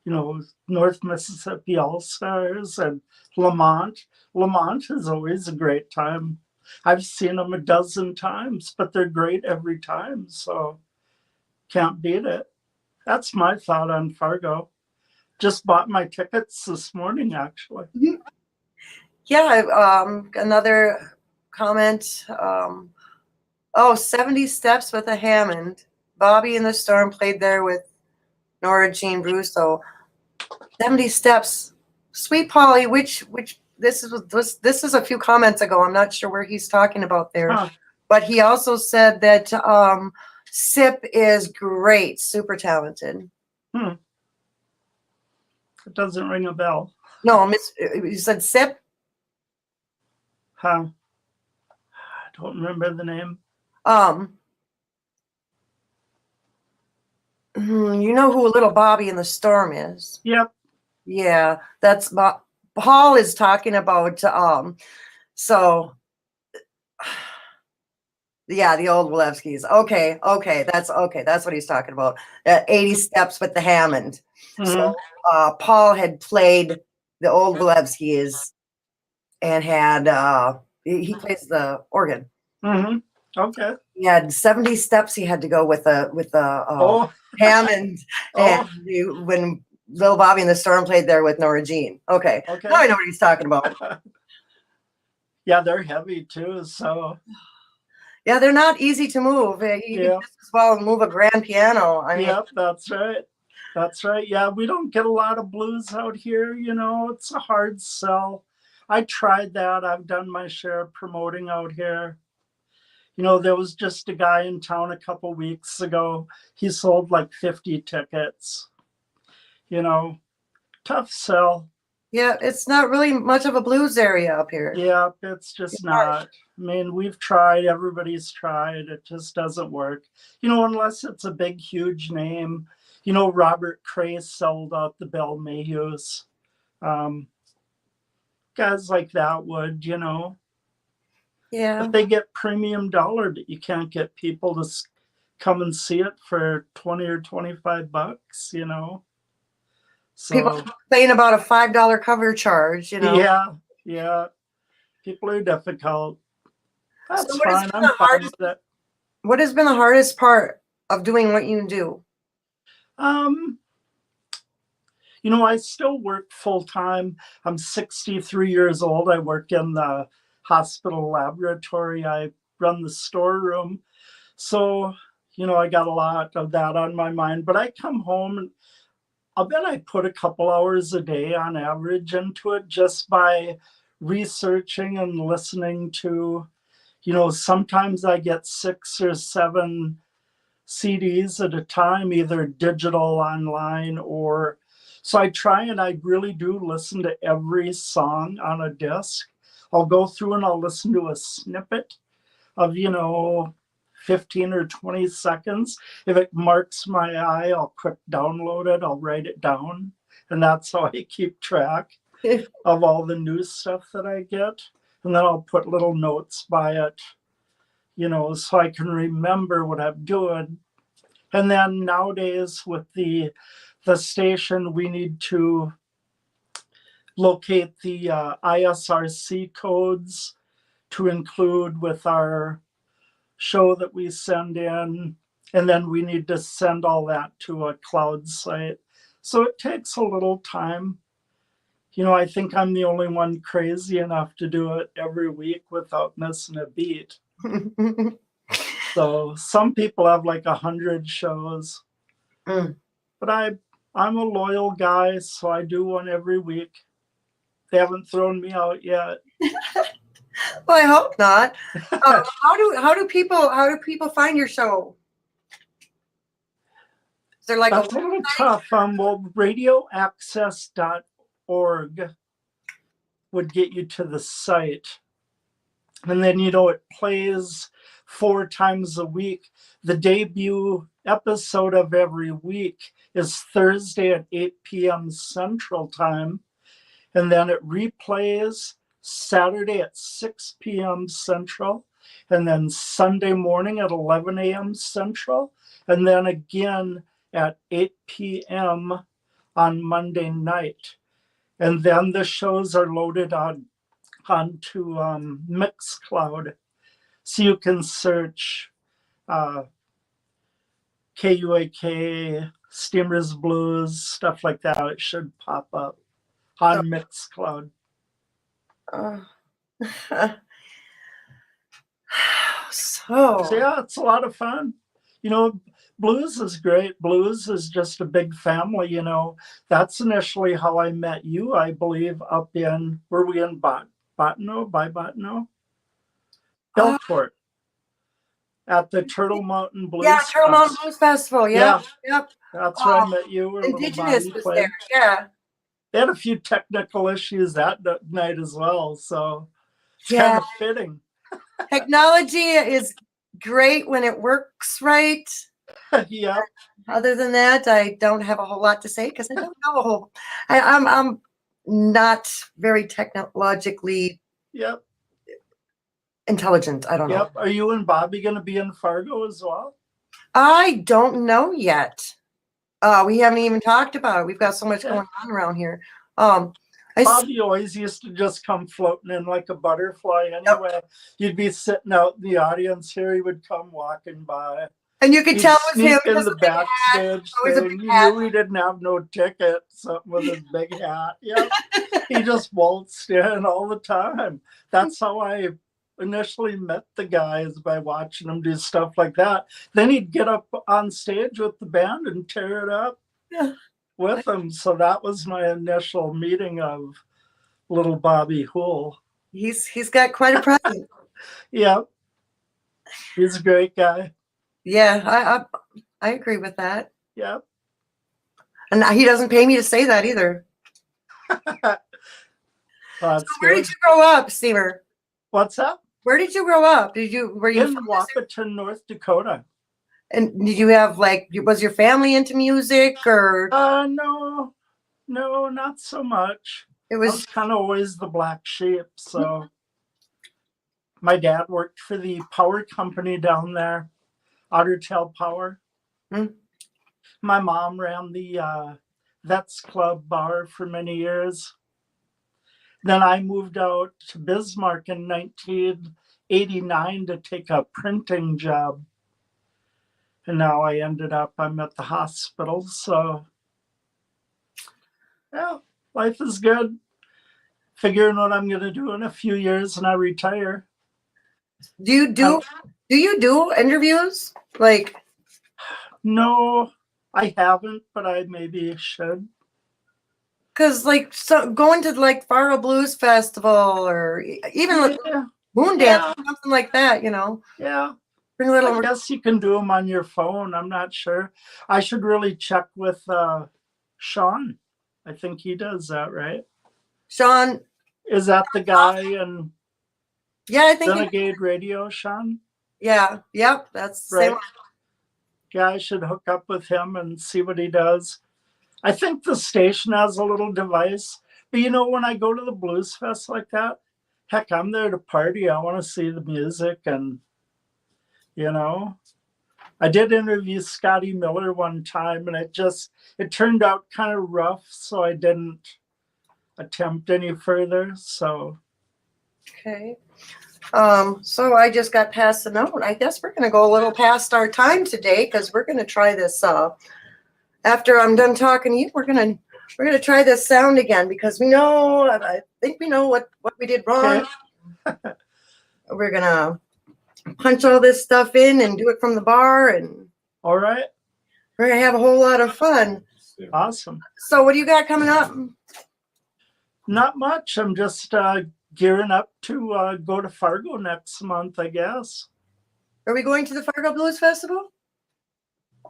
Speaker 5: North Mississippi All-Stars and Lamont. Lamont is always a great time. I've seen them a dozen times, but they're great every time, so can't beat it. That's my thought on Fargo. Just bought my tickets this morning, actually.
Speaker 2: Yeah, another comment. 70 Steps with a Hammond. Bobby in the Storm played there with Nora Jean Russo. 70 Steps. Sweet Polly, which this is a few comments ago. I'm not sure where he's talking about there.
Speaker 5: Huh.
Speaker 2: But he also said that Sip is great, super talented.
Speaker 5: It doesn't ring a bell.
Speaker 2: No, you said Sip?
Speaker 5: Huh. I don't remember the name.
Speaker 2: You know who Little Bobby in the Storm is?
Speaker 5: Yep.
Speaker 2: Yeah, that's Paul is talking about. So yeah, the old Walewskis. Okay, that's what he's talking about. 80 Steps with the Hammond.
Speaker 5: Mhm.
Speaker 2: So Paul had played the old Walewskis and had he plays the organ.
Speaker 5: Mm-hmm. Okay.
Speaker 2: He had 70 steps he had to go with a
Speaker 5: Oh,
Speaker 2: Hammond, and
Speaker 5: oh,
Speaker 2: when Little Bobby and the Storm played there with Nora Jean. Okay,
Speaker 5: okay.
Speaker 2: now I know what he's talking about.
Speaker 5: Yeah, they're heavy too. So
Speaker 2: Yeah, they're not easy to move. You
Speaker 5: Yeah.
Speaker 2: can just as well move a grand piano. I mean,
Speaker 5: yep, that's right. That's right. Yeah, we don't get a lot of blues out here. You know, it's a hard sell. I tried that. I've done my share of promoting out here. You know, there was just a guy in town a couple weeks ago. He sold like 50 tickets. You know, tough sell.
Speaker 2: yeah, it's not really much of a blues area up here.
Speaker 5: Yeah, it's just not. I mean, we've tried, everybody's tried. It just doesn't work. You know, unless it's a big, huge name. You know, Robert Cray sold out the Bell Mayhews. Guys like that would, you know.
Speaker 2: Yeah.
Speaker 5: But they get premium dollar, but you can't get people to come and see it for 20 or 25 bucks, you know. So
Speaker 2: People complain about a $5 cover charge, you know.
Speaker 5: yeah. People are difficult. That's
Speaker 2: So what has
Speaker 5: fine.
Speaker 2: been
Speaker 5: I'm
Speaker 2: the
Speaker 5: fine
Speaker 2: hardest-
Speaker 5: with it.
Speaker 2: What has been the hardest part of doing what you do?
Speaker 5: You know, I still work full time. I'm 63 years old. I work in the hospital laboratory. I run the storeroom. So, you know, I got a lot of that on my mind. But I come home and I'll bet I put a couple hours a day on average into it just by researching and listening to, you know, sometimes I get 6 or 7 CDs at a time, either digital, online, or so I try and I really do listen to every song on a disc. I'll go through and I'll listen to a snippet of, you know, 15 or 20 seconds. If it marks my eye, I'll quick download it, I'll write it down. And that's how I keep track of all the new stuff that I get. And then I'll put little notes by it, you know, so I can remember what I'm doing. And then nowadays with the station, we need to locate the ISRC codes to include with our show that we send in. And then we need to send all that to a cloud site. So it takes a little time. You know, I think I'm the only one crazy enough to do it every week without missing a beat. So some people have like 100 shows,
Speaker 2: Mm.
Speaker 5: but I'm a loyal guy, so I do one every week. They haven't thrown me out yet.
Speaker 2: Well, I hope not. How do people find your show? Is there like
Speaker 5: That's a little tough. Well, radioaccess.org would get you to the site. And then, you know, it plays 4 times a week. The debut episode of every week is Thursday at 8 p.m. Central Time. And then it replays Saturday at 6 p.m. Central. And then Sunday morning at 11 a.m. Central. And then again at 8 p.m. on Monday night. And then the shows are loaded onto Mixcloud. So you can search KUAK, Steamers Blues, stuff like that. It should pop up on Mixcloud.
Speaker 2: So
Speaker 5: Yeah, it's a lot of fun. You know, blues is great. Blues is just a big family, you know. That's initially how I met you, I believe, up in, were we in Bottineau? Belcourt. At the Turtle Mountain Blues.
Speaker 2: yeah, Turtle Mountain
Speaker 5: Fest.
Speaker 2: Blues Festival.
Speaker 5: Yeah.
Speaker 2: Yep.
Speaker 5: That's where I met you. Where
Speaker 2: Indigenous
Speaker 5: Little Bobby
Speaker 2: was
Speaker 5: played.
Speaker 2: there. Yeah.
Speaker 5: They had a few technical issues that night as well, so it's kind
Speaker 2: Yeah.
Speaker 5: of fitting.
Speaker 2: Technology is great when it works right.
Speaker 5: Yeah.
Speaker 2: Other than that, I don't have a whole lot to say because I don't know a whole. I'm not very technologically
Speaker 5: Yep.
Speaker 2: intelligent. I don't know.
Speaker 5: Yep. Are you and Bobby going to be in Fargo as well?
Speaker 2: I don't know yet. We haven't even talked about it. We've got so much
Speaker 5: Okay.
Speaker 2: going on around here. I s-
Speaker 5: Bobby always used to just come floating in like a butterfly anyway. You'd be sitting out in the audience here, he would come walking by.
Speaker 2: and you could
Speaker 5: He'd
Speaker 2: tell it was him.
Speaker 5: sneak
Speaker 2: He
Speaker 5: in
Speaker 2: has
Speaker 5: the
Speaker 2: a big hat.
Speaker 5: backstage
Speaker 2: Always a
Speaker 5: thing.
Speaker 2: big
Speaker 5: You
Speaker 2: hat.
Speaker 5: knew he didn't have no ticket, something with his big hat. Yep. He just waltzed in all the time. That's how I initially met the guy, is by watching him do stuff like that. Then he'd get up on stage with the band and tear it up
Speaker 2: Yeah.
Speaker 5: with them. So that was my initial meeting of little Bobby Hool.
Speaker 2: He's got quite a presence.
Speaker 5: Yep. He's a great guy.
Speaker 2: Yeah, I agree with that.
Speaker 5: Yep.
Speaker 2: And he doesn't pay me to say that either.
Speaker 5: That's
Speaker 2: Where
Speaker 5: good.
Speaker 2: did you grow up, Steamer?
Speaker 5: What's up?
Speaker 2: Where did you grow up? Were you
Speaker 5: In
Speaker 2: from this area?
Speaker 5: Wapaton, North Dakota.
Speaker 2: And did you have was your family into music, or
Speaker 5: No, not so much.
Speaker 2: it
Speaker 5: I
Speaker 2: was?
Speaker 5: was kind of always the black sheep. So my dad worked for the power company down there, Ottertail Power.
Speaker 2: Hmm.
Speaker 5: My mom ran the Vets Club bar for many years. Then I moved out to Bismarck in 1989 to take a printing job. And now I'm at the hospital. So, yeah, life is good. Figuring what I'm going to do in a few years and I retire.
Speaker 2: Do you do interviews? Like,
Speaker 5: No, I haven't, but I maybe should.
Speaker 2: cause going to like Fargo Blues Festival or even like
Speaker 5: Yeah,
Speaker 2: Moon
Speaker 5: Yeah.
Speaker 2: Dance, something like that,
Speaker 5: yeah.
Speaker 2: bring a little.
Speaker 5: I guess you can do them on your phone. I'm not sure. I should really check with Sean. I think he does that, right?
Speaker 2: Sean,
Speaker 5: Is that the guy in
Speaker 2: yeah, I think.
Speaker 5: Renegade Radio, Sean?
Speaker 2: Yeah, yep, that's the
Speaker 5: Right.
Speaker 2: same.
Speaker 5: Yeah, I should hook up with him and see what he does. I think the station has a little device. But when I go to the Blues Fest like that, heck, I'm there to party. I want to see the music and, I did interview Scotty Miller one time and it turned out kind of rough. So I didn't attempt any further. So.
Speaker 2: Okay. So I just got past the note. I guess we're gonna go a little past our time today because we're gonna try this. After I'm done talking to you, we're gonna try this sound again because I think we know what we did wrong.
Speaker 5: Okay.
Speaker 2: We're gonna punch all this stuff in and do it from the bar, and
Speaker 5: All right.
Speaker 2: we're gonna have a whole lot of fun.
Speaker 5: Awesome.
Speaker 2: So what do you got coming up?
Speaker 5: Not much. I'm just gearing up to go to Fargo next month, I guess.
Speaker 2: Are we going to the Fargo Blues Festival?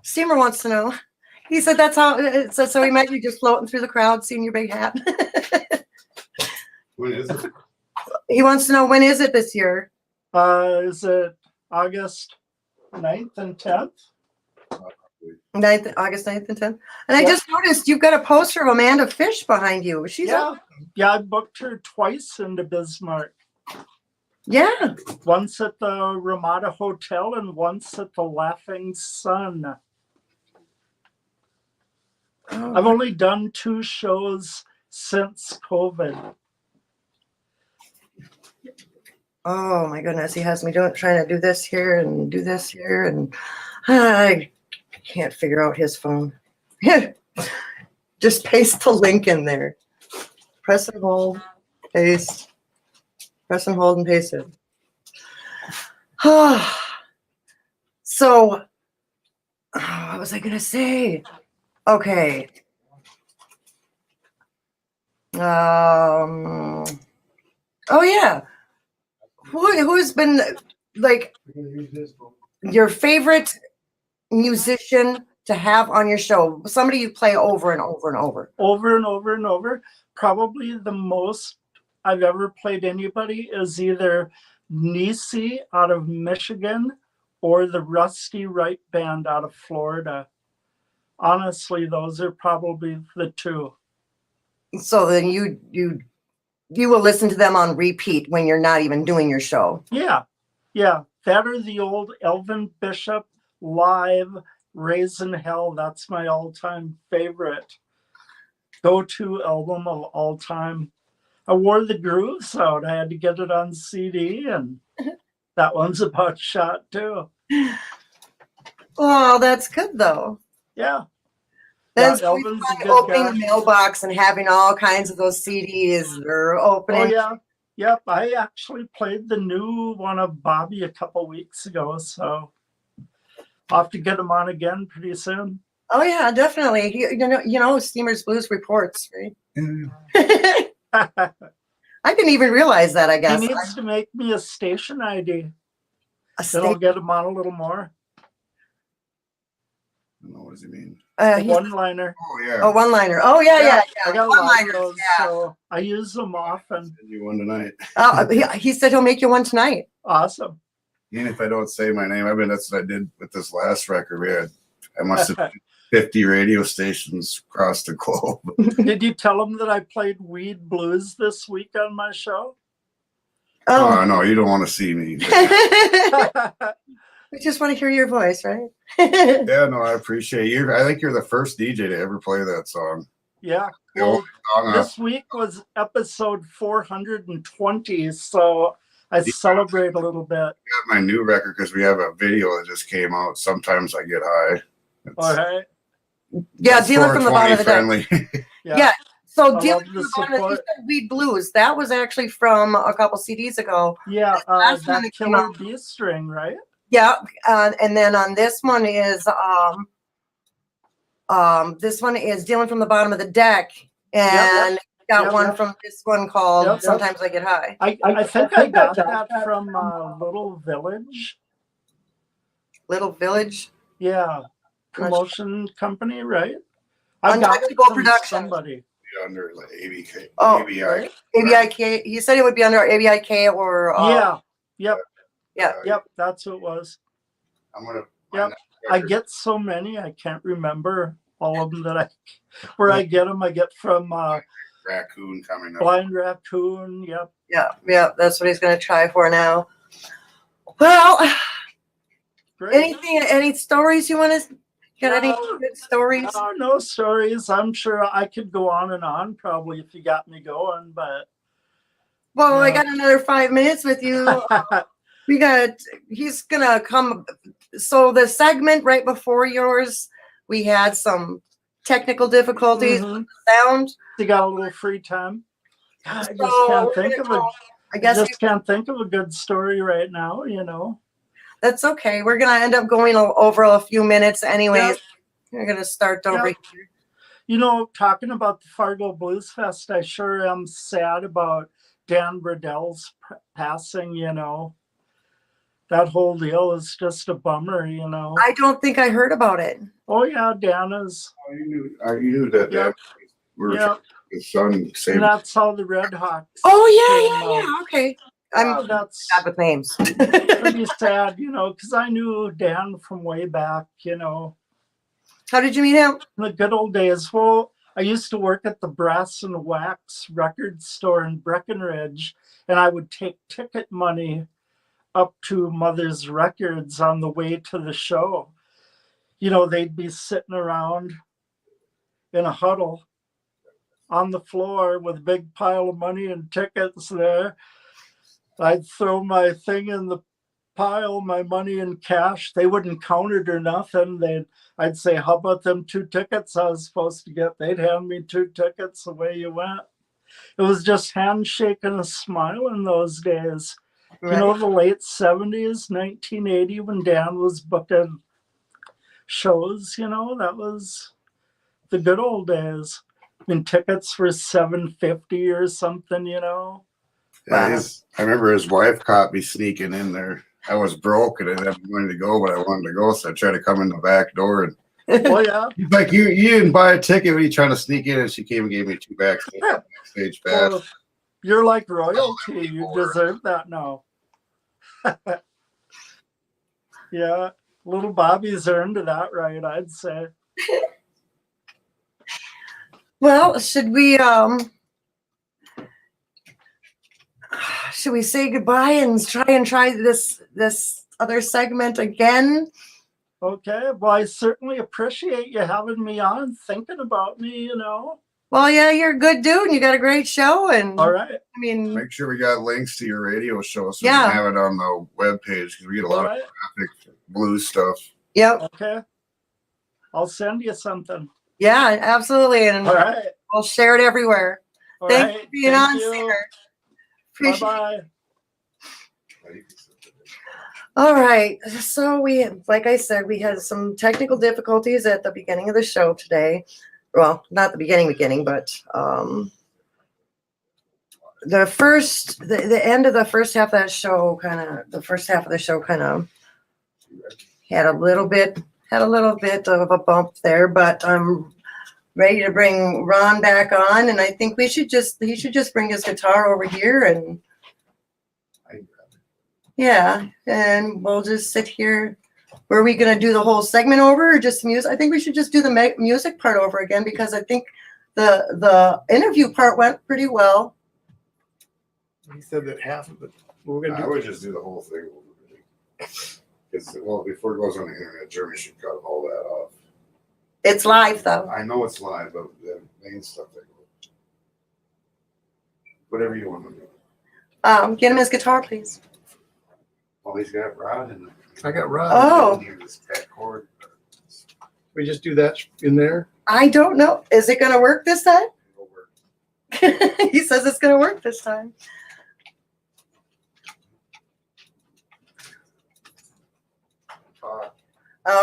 Speaker 2: Steamer wants to know. He said that's how. So he might be just floating through the crowd, seeing your big hat.
Speaker 4: When is it?
Speaker 2: He wants to know, when is it this year?
Speaker 5: Is it August 9th and 10th?
Speaker 2: August 9th and 10th. And I
Speaker 5: Yeah.
Speaker 2: just noticed you've got a poster of Amanda Fish behind you. She's
Speaker 5: Yeah. Yeah, I booked her twice into Bismarck.
Speaker 2: yeah.
Speaker 5: Once at the Ramada Hotel and once at the Laughing Sun. I've only done 2 shows since COVID.
Speaker 2: Oh my goodness, he has me trying to do this here and do this here, and I can't figure out his phone. Just paste the link in there. Press and hold, paste. Press and hold and paste it. So, what was I gonna say? Okay. Oh yeah. Who's been like your favorite musician to have on your show? Somebody you play over and over and over.
Speaker 5: Over and over and over. Probably the most I've ever played anybody is either Nisi out of Michigan or the Rusty Wright Band out of Florida. Honestly, those are probably the 2.
Speaker 2: So then you will listen to them on repeat when you're not even doing your show.
Speaker 5: Yeah. That or the old Elvin Bishop live Raising Hell. That's my all-time favorite. go-to album of all time. I wore the grooves out. I had to get it on CD, and that one's about shot too.
Speaker 2: Oh, that's good though.
Speaker 5: Yeah.
Speaker 2: That's
Speaker 5: Yeah,
Speaker 2: always
Speaker 5: Elvin's a
Speaker 2: fun
Speaker 5: good
Speaker 2: opening
Speaker 5: guy.
Speaker 2: the mailbox and having all kinds of those CDs or
Speaker 5: Oh
Speaker 2: opening.
Speaker 5: yeah. Yep. I actually played the new one of Bobby a couple weeks ago, so I'll have to get him on again pretty soon.
Speaker 2: Oh yeah, definitely. You know, Steamer's Blues reports, right?
Speaker 4: Yeah.
Speaker 2: I didn't even realize that. I
Speaker 5: He
Speaker 2: guess
Speaker 5: needs to make me a station ID.
Speaker 2: a
Speaker 5: Then I'll
Speaker 2: state,
Speaker 5: get him on a little more.
Speaker 4: I don't know, what does he mean?
Speaker 5: A
Speaker 2: he's
Speaker 5: one-liner.
Speaker 4: Oh, yeah.
Speaker 2: a one-liner. Oh yeah.
Speaker 5: I got a lot of
Speaker 2: One-liners,
Speaker 5: those,
Speaker 2: yeah.
Speaker 5: so I use them often.
Speaker 4: Send you one tonight.
Speaker 2: Oh, he said he'll make you one tonight.
Speaker 5: Awesome.
Speaker 4: Even if I don't say my name, that's what I did with this last record. I must have 50 radio stations across the globe.
Speaker 5: Did you tell him that I played Weed Blues this week on my show?
Speaker 4: Oh, no, you don't want to see me.
Speaker 2: We just want to hear your voice, right?
Speaker 4: Yeah, no, I appreciate you. I think you're the first DJ to ever play that song.
Speaker 5: Yeah.
Speaker 4: The
Speaker 5: Well,
Speaker 4: only song
Speaker 5: this week was episode 420, so I celebrate a little bit.
Speaker 4: I got my new record because we have a video that just came out. Sometimes I get high.
Speaker 5: All right.
Speaker 2: Yeah,
Speaker 4: It's
Speaker 2: dealing from the bottom of the deck.
Speaker 4: friendly.
Speaker 2: Yeah. So
Speaker 5: I
Speaker 2: dealing
Speaker 5: love
Speaker 2: from
Speaker 5: the
Speaker 2: the bottom of the, you
Speaker 5: support.
Speaker 2: said Weed Blues. That was actually from a couple CDs ago.
Speaker 5: Yeah,
Speaker 2: last one
Speaker 5: that
Speaker 2: that came
Speaker 5: Killer
Speaker 2: out.
Speaker 5: B string, right?
Speaker 2: Yeah, and then on this one is dealing from the bottom of the deck, and got
Speaker 5: Yep.
Speaker 2: one from this one called
Speaker 5: Yep.
Speaker 2: Sometimes I Get High.
Speaker 5: I think I got that from Little Village.
Speaker 2: Little Village.
Speaker 5: Yeah, promotion company, right? I got it
Speaker 2: Untouchable
Speaker 5: from
Speaker 2: Productions.
Speaker 5: somebody.
Speaker 4: Under like ABK.
Speaker 2: Oh,
Speaker 4: ABI.
Speaker 5: right?
Speaker 2: ABIK. He said it would be under ABIK or
Speaker 5: Yeah. Yep.
Speaker 2: Yeah.
Speaker 5: Yep. That's what it was.
Speaker 4: I'm gonna.
Speaker 5: Yep. I get so many, I can't remember all of them that I get them. I get from
Speaker 4: Raccoon coming up.
Speaker 5: Blind Raccoon. Yep.
Speaker 2: Yeah. That's what he's gonna try for now. Well,
Speaker 5: Great.
Speaker 2: any stories you want to? Got any
Speaker 5: No.
Speaker 2: good stories?
Speaker 5: No stories. I'm sure I could go on and on probably if you got me going, but
Speaker 2: Well, I
Speaker 5: Yeah.
Speaker 2: got another 5 minutes with you. He's gonna come. So the segment right before yours, we had some technical difficulties
Speaker 5: Mhm.
Speaker 2: with the sound.
Speaker 5: You got a little free time. God, I just
Speaker 2: So
Speaker 5: can't
Speaker 2: we're
Speaker 5: think
Speaker 2: gonna
Speaker 5: of a
Speaker 2: go- I guess
Speaker 5: just can't think of a good story right now, you know.
Speaker 2: that's okay. We're gonna end up going over a few minutes anyways.
Speaker 5: Yep.
Speaker 2: We're gonna start over
Speaker 5: Yep.
Speaker 2: here.
Speaker 5: You know, talking about the Fargo Blues Fest, I sure am sad about Dan Bradell's passing, you know. That whole deal is just a bummer, you know.
Speaker 2: I don't think I heard about it.
Speaker 5: Oh yeah, Dan is.
Speaker 4: Oh, you knew that.
Speaker 5: Yep.
Speaker 4: We're
Speaker 5: Yeah,
Speaker 4: his son
Speaker 5: and
Speaker 4: saved.
Speaker 5: that's how the Red Hawks.
Speaker 2: Oh
Speaker 5: came
Speaker 2: yeah. Okay.
Speaker 5: out.
Speaker 2: I'm
Speaker 5: That's
Speaker 2: bad with names.
Speaker 5: pretty sad, you know, because I knew Dan from way back, you know.
Speaker 2: How did you meet him?
Speaker 5: In the good old days. Well, I used to work at the Brass and Wax record store in Breckenridge, and I would take ticket money up to Mother's Records on the way to the show. You know, they'd be sitting around in a huddle on the floor with a big pile of money and tickets there. I'd throw my thing in the pile, my money in cash. They wouldn't count it or nothing. I'd say, how about them 2 tickets I was supposed to get? They'd hand me 2 tickets, away you went. It was just handshake and a smile in those days. You know, the late 70s, 1980, when Dan was booking shows, you know, that was the good old days. I mean, tickets were $7.50 or something, you know.
Speaker 4: Yeah, I remember his wife caught me sneaking in there. I was broke and I didn't have money to go, but I wanted to go, so I tried to come in the back door. And
Speaker 5: Oh, yeah.
Speaker 4: he's like, you didn't buy a ticket. What are you trying to sneak in? And she came and gave me 2 backstage pass.
Speaker 5: Well, you're like royalty. You deserve that now. Yeah. Little Bobby's earned that right, I'd say.
Speaker 2: Well, should we say goodbye and try this other segment again?
Speaker 5: Okay. Well, I certainly appreciate you having me on, thinking about me, you know.
Speaker 2: Well, yeah, you're a good dude and you got a great show. And
Speaker 5: All right.
Speaker 2: I mean,
Speaker 4: Make sure we got links to your radio show so
Speaker 2: Yeah.
Speaker 4: we can have it on the webpage because we get a
Speaker 5: All
Speaker 4: lot
Speaker 5: right.
Speaker 4: of traffic, blues stuff.
Speaker 2: yep.
Speaker 5: Okay. I'll send you something.
Speaker 2: Yeah, absolutely. And
Speaker 5: All right.
Speaker 2: we'll share it everywhere.
Speaker 5: All
Speaker 2: Thanks
Speaker 5: right.
Speaker 2: for being
Speaker 5: Thank
Speaker 2: on,
Speaker 5: you.
Speaker 2: Singer.
Speaker 5: Bye
Speaker 2: Appreciate it.
Speaker 5: bye.
Speaker 2: All right. So we, like I said, we had some technical difficulties at the beginning of the show today. Well, not the beginning, but the end of the first half of that show kind of had a little bit of a bump there, but I'm ready to bring Ron back on, and I think he should just bring his guitar over here and yeah, and we'll just sit here. Were we gonna do the whole segment over or just music? I think we should just do the music part over again because I think the interview part went pretty well.
Speaker 3: He said that half of it, we're gonna
Speaker 4: I
Speaker 3: do.
Speaker 4: would just do the whole thing over. Because, well, before it goes on the internet, Jeremy should cut all that off.
Speaker 2: It's live though.
Speaker 4: I know it's live, but the main stuff, whatever you want to do.
Speaker 2: Get him his guitar, please.
Speaker 4: Well, he's got Rod in there.
Speaker 3: I got Rod.
Speaker 2: Oh.
Speaker 4: This cat cord.
Speaker 3: We just do that in there.
Speaker 2: I don't know. Is it gonna work this time?
Speaker 4: It'll work.
Speaker 2: He says it's gonna work this time.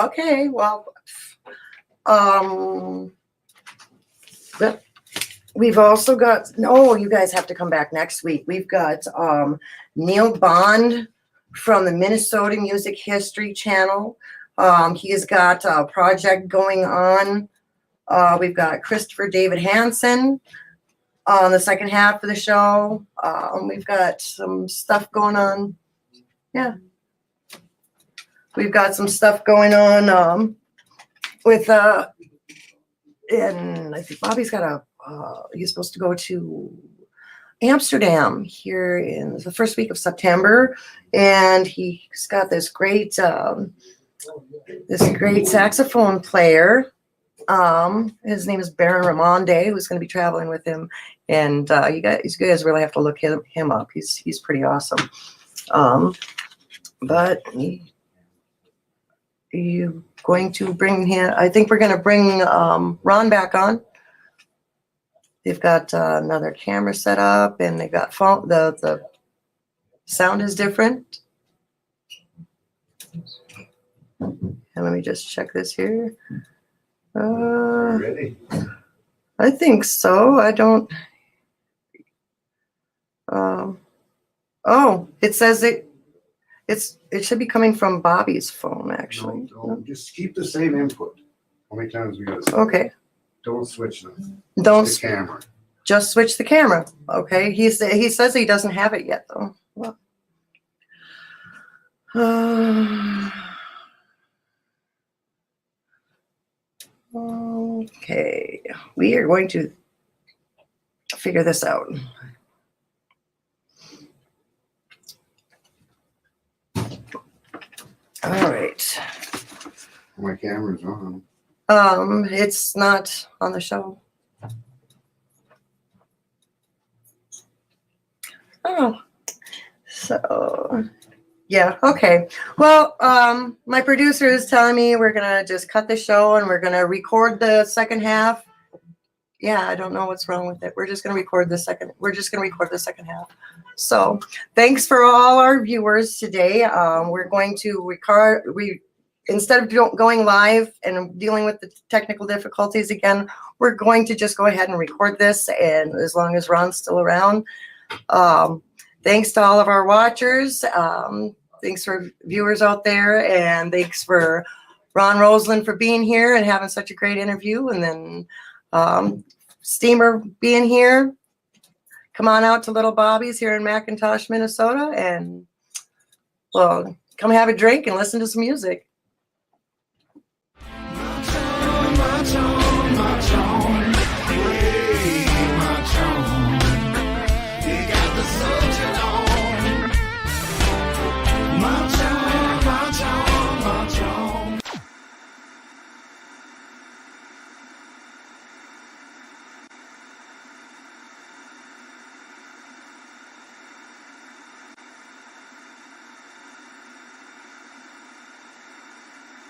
Speaker 2: Okay, well, but we've also got, no, you guys have to come back next week. We've got Neil Bond from the Minnesota Music History Channel. He's got a project going on. We've got Christopher David Hansen on the second half of the show. We've got some stuff going on. Yeah. We've got some stuff going on with and I think Bobby's got he's supposed to go to Amsterdam here in the first week of September, and he's got this great saxophone player. His name is Baron Ramonde, who's going to be traveling with him, and you guys really have to look him up. He's pretty awesome. But you going to bring him? I think we're going to bring Ron back on. They've got another camera set up, and they got phone. The sound is different. And let me just check this here.
Speaker 4: Ready?
Speaker 2: I think so. I don't. Oh, it says it should be coming from Bobby's phone, actually.
Speaker 4: Don't just keep the same input. How many times we got to say?
Speaker 2: Okay.
Speaker 4: Don't switch them.
Speaker 2: Don't
Speaker 4: Switch the camera.
Speaker 2: just switch the camera. Okay. He says he doesn't have it yet, though. Well. Okay. We are going to figure this out. All right.
Speaker 4: My camera's on.
Speaker 2: It's not on the show. Oh, so yeah, okay. Well, my producer is telling me we're gonna just cut the show and we're gonna record the second half. Yeah, I don't know what's wrong with it. We're just gonna record the second. We're just gonna record the second half. So, thanks for all our viewers today. We're going to record. Instead of going live and dealing with the technical difficulties again, we're going to just go ahead and record this. And as long as Ron's still around, thanks to all of our watchers. Thanks for viewers out there, and thanks for Ron Roseland for being here and having such a great interview. And then Steamer being here. Come on out to Little Bobby's here in McIntosh, Minnesota, and well, come have a drink and listen to some music.